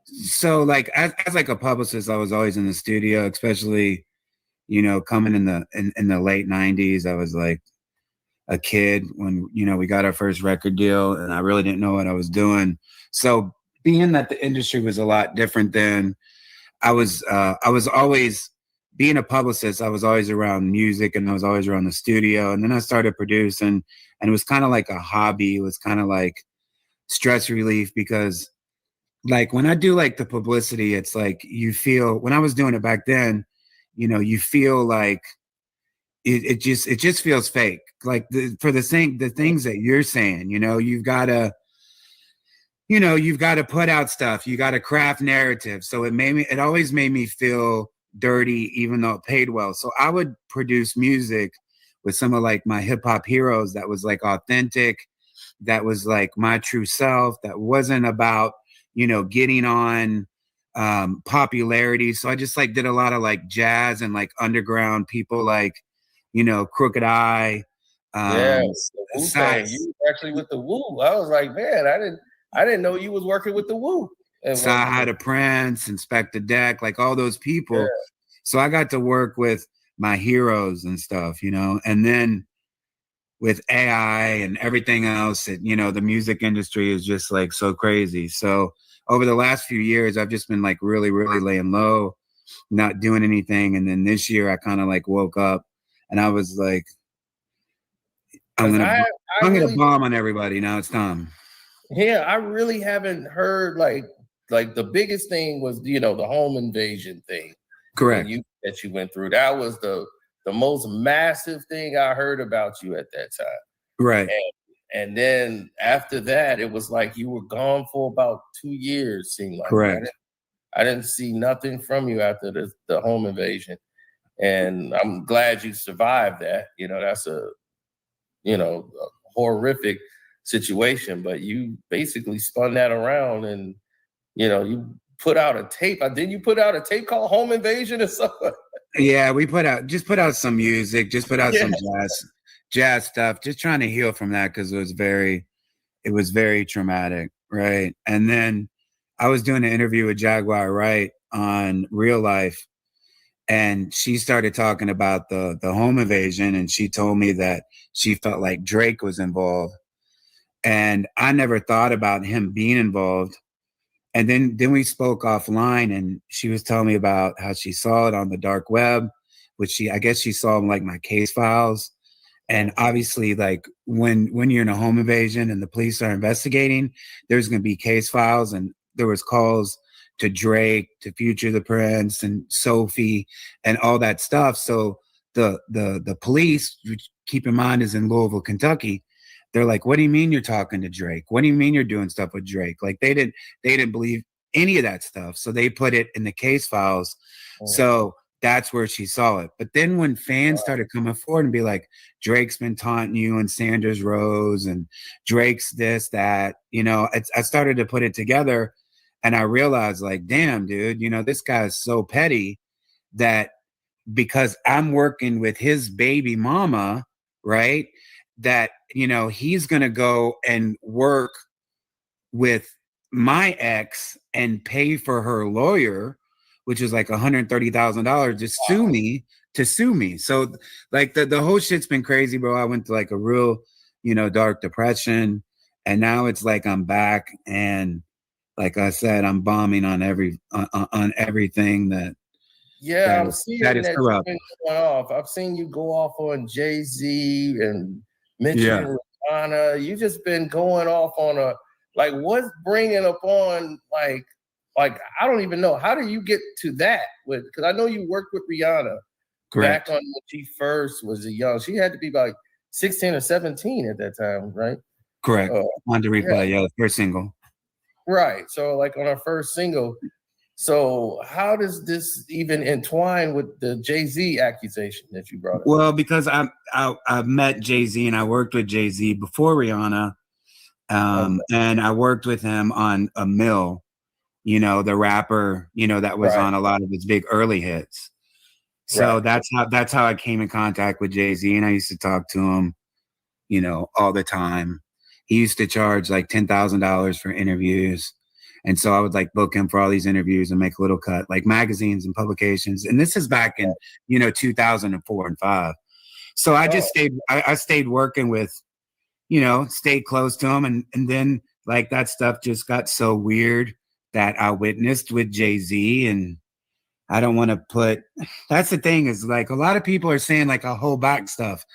So like as like a publicist, I was always in the studio, especially, coming in the late 90s. I a kid when, you know, we got our first record deal, and I really didn't know what I was doing. So being that the industry was a lot different then, I was always, being a publicist, I was always around music and I was always around the studio. And then I started producing, and it was kind of like a hobby. It was kind of like stress relief, because like when I do like the publicity, it's like you feel, when I was doing it back then, you know, you feel like it just feels fake. Like the things that you're saying, you know, you've got to put out stuff. You got to craft narrative. So it always made me feel dirty, even though it paid well. So I would produce music with some of like my hip hop heroes that was like authentic, that was like my true self, that wasn't about, you know, getting on popularity. So I just like did a lot of like jazz and like underground people, like, you know, Crooked Eye. Yes, the Wu Tang. You were actually with the Wu. I was like, man, I didn't know you was working with the Wu. Sahara the Prince, Inspector Deck, like all those people. Yeah. So I got to work with my heroes and stuff, you know, and then with AI and everything else, you know, the music industry is just like so crazy. So over the last few years, I've just been like really, really laying low, not doing anything. And then this year I kind of like woke up and I was like, I'm gonna bomb on everybody. Now it's time. Yeah, I really haven't heard like the biggest thing was, you know, the home invasion thing. Correct. That you went through. That was the most massive thing I heard about you at that time. Right. And then after that, it was like you were gone for about 2 years, seemed like. Correct. I didn't see nothing from you after the home invasion. And I'm glad you survived that. You know, that's a horrific situation, but you basically spun that around and, you know, you put out a tape. Didn't you put out a tape called Home Invasion or something? Yeah, we put out some music, just put out some jazz stuff, just trying to heal from that, because it was very traumatic, right? And then I was doing an interview with Jaguar Wright on Real Life, and she started talking about the home invasion, and she told me that she felt like Drake was involved. And I never thought about him being involved. And then we spoke offline, and she was telling me about how she saw it on the dark web, which I guess she saw like my case files. And obviously, like when you're in a home invasion and the police are investigating, there's going to be case files. And there was calls to Drake, to Future the Prince, and Sophie, and all that stuff. So the police, which keep in mind is in Louisville, Kentucky, they're like, what do you mean you're talking to Drake? What do you mean you're doing stuff with Drake? Like they didn't believe any of that stuff. So they put it in the case files. Oh. So that's where she saw it. But then when fans started coming forward and be like, Drake's been taunting you and Sanders Rose and Drake's this, that, you know, I started to put it together, and I realized like, damn, dude, you know, this guy is so petty that because I'm working with his baby mama, right, that, you know, he's going to go and work with my ex and pay for her lawyer, which is like $130,000 to sue me. So like the whole shit's been crazy, bro. I went to like a real, you know, dark depression, and now it's like I'm back, and like I said, I'm bombing on everything that. Yeah, I'm seeing that you've been going off. I've seen you go off on Jay-Z and mentioning Rihanna. You just been going off on what's bringing up on like I don't even know. How do you get to that? Because I know you worked with Rihanna. Correct. Back on when she first was young. She had to be like 16 or 17 at that time, right? Correct. On the replay, the first single. Right. So like on her first single. So how does this even entwine with the Jay-Z accusation that you brought up? Well, because I met Jay-Z and I worked with Jay-Z before Rihanna. And I worked with him on A Mill, you know, the rapper, you know, that was on a lot of his big early hits. So that's how I came in contact with Jay-Z, and I used to talk to him, you know, all the time. He used to charge like $10,000 for interviews. And so I would like book him for all these interviews and make a little cut, like magazines and publications. And this is back in, you know, 2004 and 5. So I just I stayed working with, stayed close to him. And then like that stuff just got so weird that I witnessed with Jay-Z. And I don't want to that's the thing is like a lot of people are saying like I hold back stuff.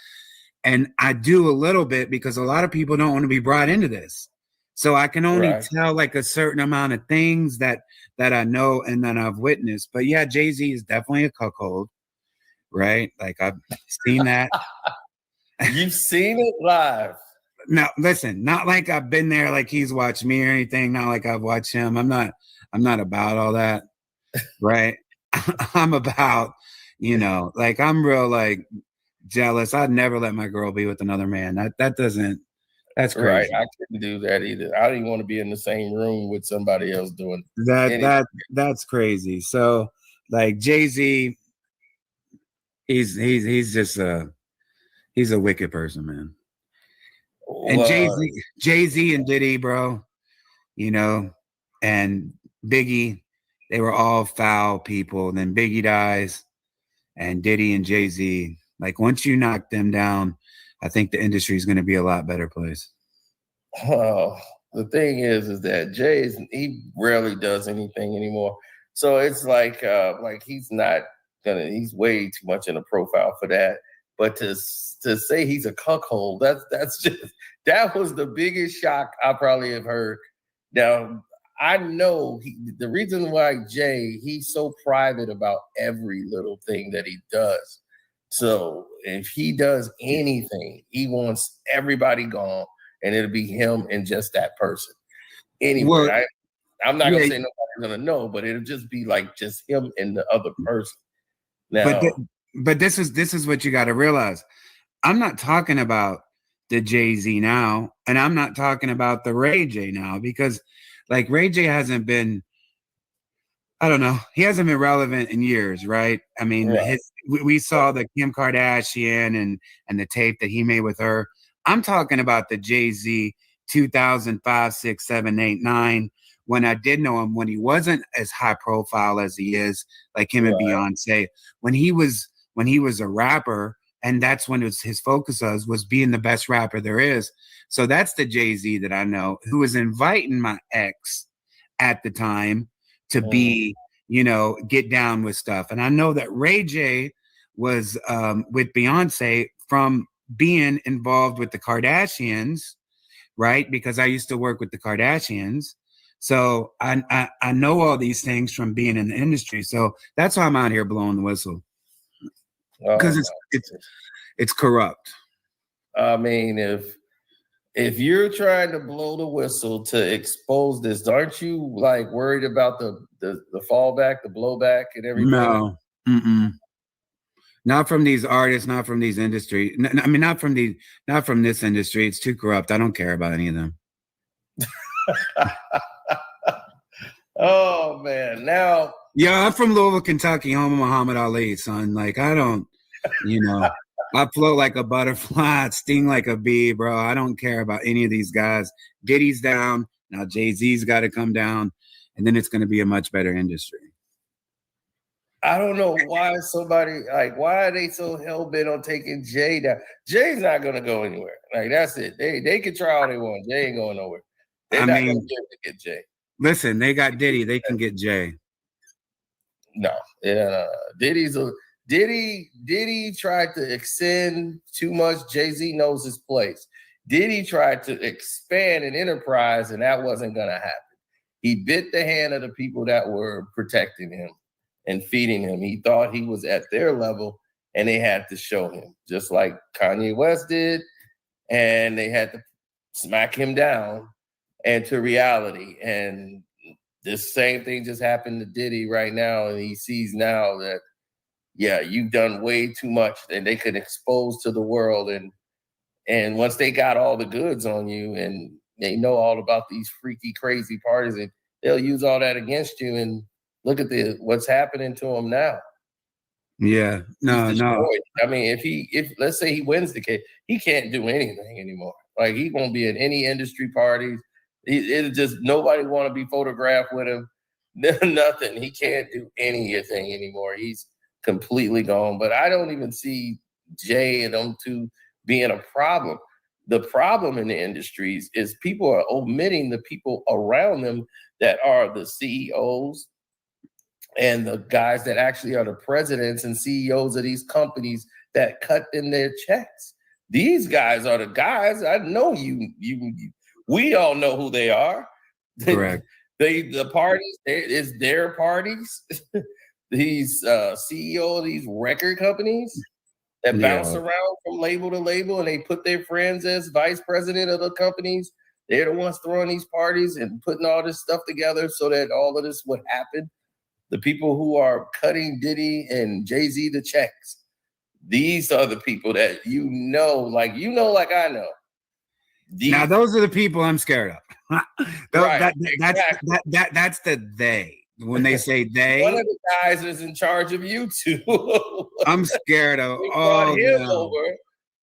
And I do a little bit because a lot of people don't want to be brought into this. So I can only tell like a certain amount of things that I know and that I've witnessed. But yeah, Jay-Z is definitely a cuckold, right? Like I've seen that. You've seen it live. No, listen, not like I've been there, like he's watched me or anything. Not like I've watched him. I'm not about all that, right? I'm about, like I'm real like jealous. I'd never let my girl be with another man. That's crazy. Right. I couldn't do that either. I didn't want to be in the same room with somebody else doing that. That's crazy. So like Jay-Z, he's just he's a wicked person, man. And Jay-Z and Diddy, bro, and Biggie, they were all foul people. And then Biggie dies, and Diddy and Jay-Z. Like once you knock them down, I think the industry is going to be a lot better place. Oh, the thing is that he rarely does anything anymore. So it's like he's not he's way too much in a profile for that. But to say he's a cuckold, that was the biggest shock I probably have heard. Now I know the reason why he's so private about every little thing that he does. So if he does anything, he wants everybody gone, and it'll be him and just that person. Anyway, I'm not gonna say nobody's gonna know, but it'll just be like just him and the other person. Now, but this is what you got to realize. I'm not talking about the Jay-Z now, and I'm not talking about the Ray J now, because like Ray J hasn't been. I don't know. He hasn't been relevant in years, right? I mean, we saw the Kim Kardashian and the tape that he made with her. I'm talking about the Jay-Z 2005, 6, 7, 8, 9. When I did know him, when he wasn't as high profile as he is, like him and Beyonce, when he was a rapper, and that's when his focus was being the best rapper there is. So that's the Jay-Z that I know, who was inviting my ex at the time to be, get down with stuff. And I know that Ray J was with Beyonce from being involved with the Kardashians, right? Because I used to work with the Kardashians. So I know all these things from being in the industry. So that's why I'm out here blowing the whistle. Because it's corrupt. I mean, if you're trying to blow the whistle to expose this, aren't you like worried about the fallback, the blowback, and everything? No, not from these artists, not from these industry. I mean, not from this industry. It's too corrupt. I don't care about any of them. Oh man, now. Yeah, I'm from Louisville, Kentucky, home of Muhammad Ali, son. Like I don't, I float like a butterfly, sting like a bee, bro. I don't care about any of these guys. Diddy's down. Now Jay-Z's got to come down, and then it's going to be a much better industry. I don't know why why are they so hell-bent on taking Jay down? Jay's not going to go anywhere. Like, that's it. They can try all they want. Jay ain't going nowhere. They're not going to be able to get Jay. Listen, they got Diddy. They can get Jay. No. Diddy tried to extend too much. Jay-Z knows his place. Diddy tried to expand an enterprise, and that wasn't going to happen. He bit the hand of the people that were protecting him and feeding him. He thought he was at their level, and they had to show him, just like Kanye West did, and they had to smack him down into reality. And this same thing just happened to Diddy right now, and he sees now that, yeah, you've done way too much, and they could expose to the world. And once they got all the goods on you, and they know all about these freaky, crazy parties, and they'll use all that against you. And look at what's happening to him now. Yeah, no. I mean, if let's say he wins the case, he can't do anything anymore. Like, he won't be in any industry parties. It'll just, nobody want to be photographed with him. Nothing. He can't do anything anymore. He's completely gone. But I don't even see Jay and them two being a problem. The problem in the industries is people are omitting the people around them that are the CEOs and the guys that actually are the presidents and CEOs of these companies that cut in their checks. These guys are the guys. I know you. We all know who they are. Correct. The parties is their parties. These CEO of these record companies that bounce around from label to label, and they put their friends as vice president of the companies. They're the ones throwing these parties and putting all this stuff together so that all of this would happen. The people who are cutting Diddy and Jay-Z the checks. These are the people that like I know. Now those are the people I'm scared of. Right, That's the they. When they say they, one of the guys is in charge of YouTube. I'm scared of all them.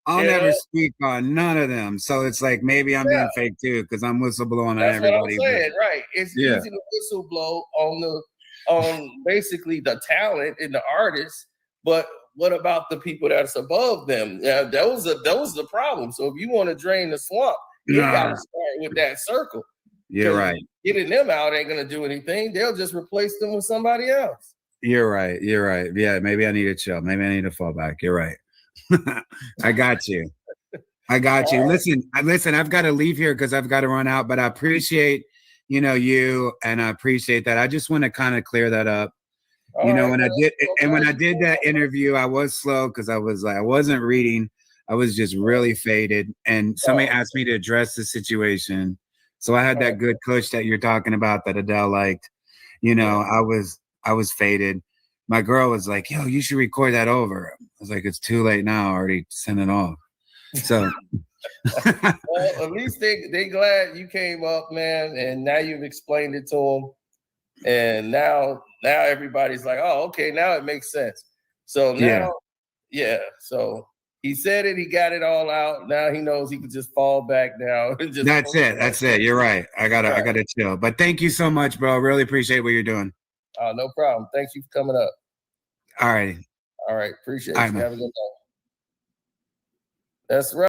I'll never speak on none of them. So it's like maybe I'm being fake too because I'm whistleblowing on everybody. That's what I'm saying, right? It's easy to whistleblow on basically the talent and the artists, but what about the people that's above them? Those are the problem. So if you want to drain the swamp, you got to start with that circle. You're right. Getting them out ain't gonna do anything. They'll just replace them with somebody else. You're right. Yeah, maybe I need to chill. Maybe I need to fall back. You're right. I got you. Listen, I've got to leave here because I've got to run out, but I appreciate, you, and I appreciate that. I just want to kind of clear that up. When I did that interview, I was slow because I wasn't reading. I was just really faded. And somebody asked me to address the situation. So I had that good coach that you're talking about that Adele liked. I was faded. My girl was like, yo, you should record that over. I was like, it's too late now. I already sent it off. So well, at least they glad you came up, man, and now you've explained it to them. And now everybody's like, oh, okay, now it makes sense. So now, so he said it, he got it all out. Now he knows he can just fall back down. And just That's it. You're right. I gotta chill. But thank you so much, bro. Really appreciate what you're doing. No problem. Thanks you for coming up. All right. All right. Appreciate you. Have a good night. That's right.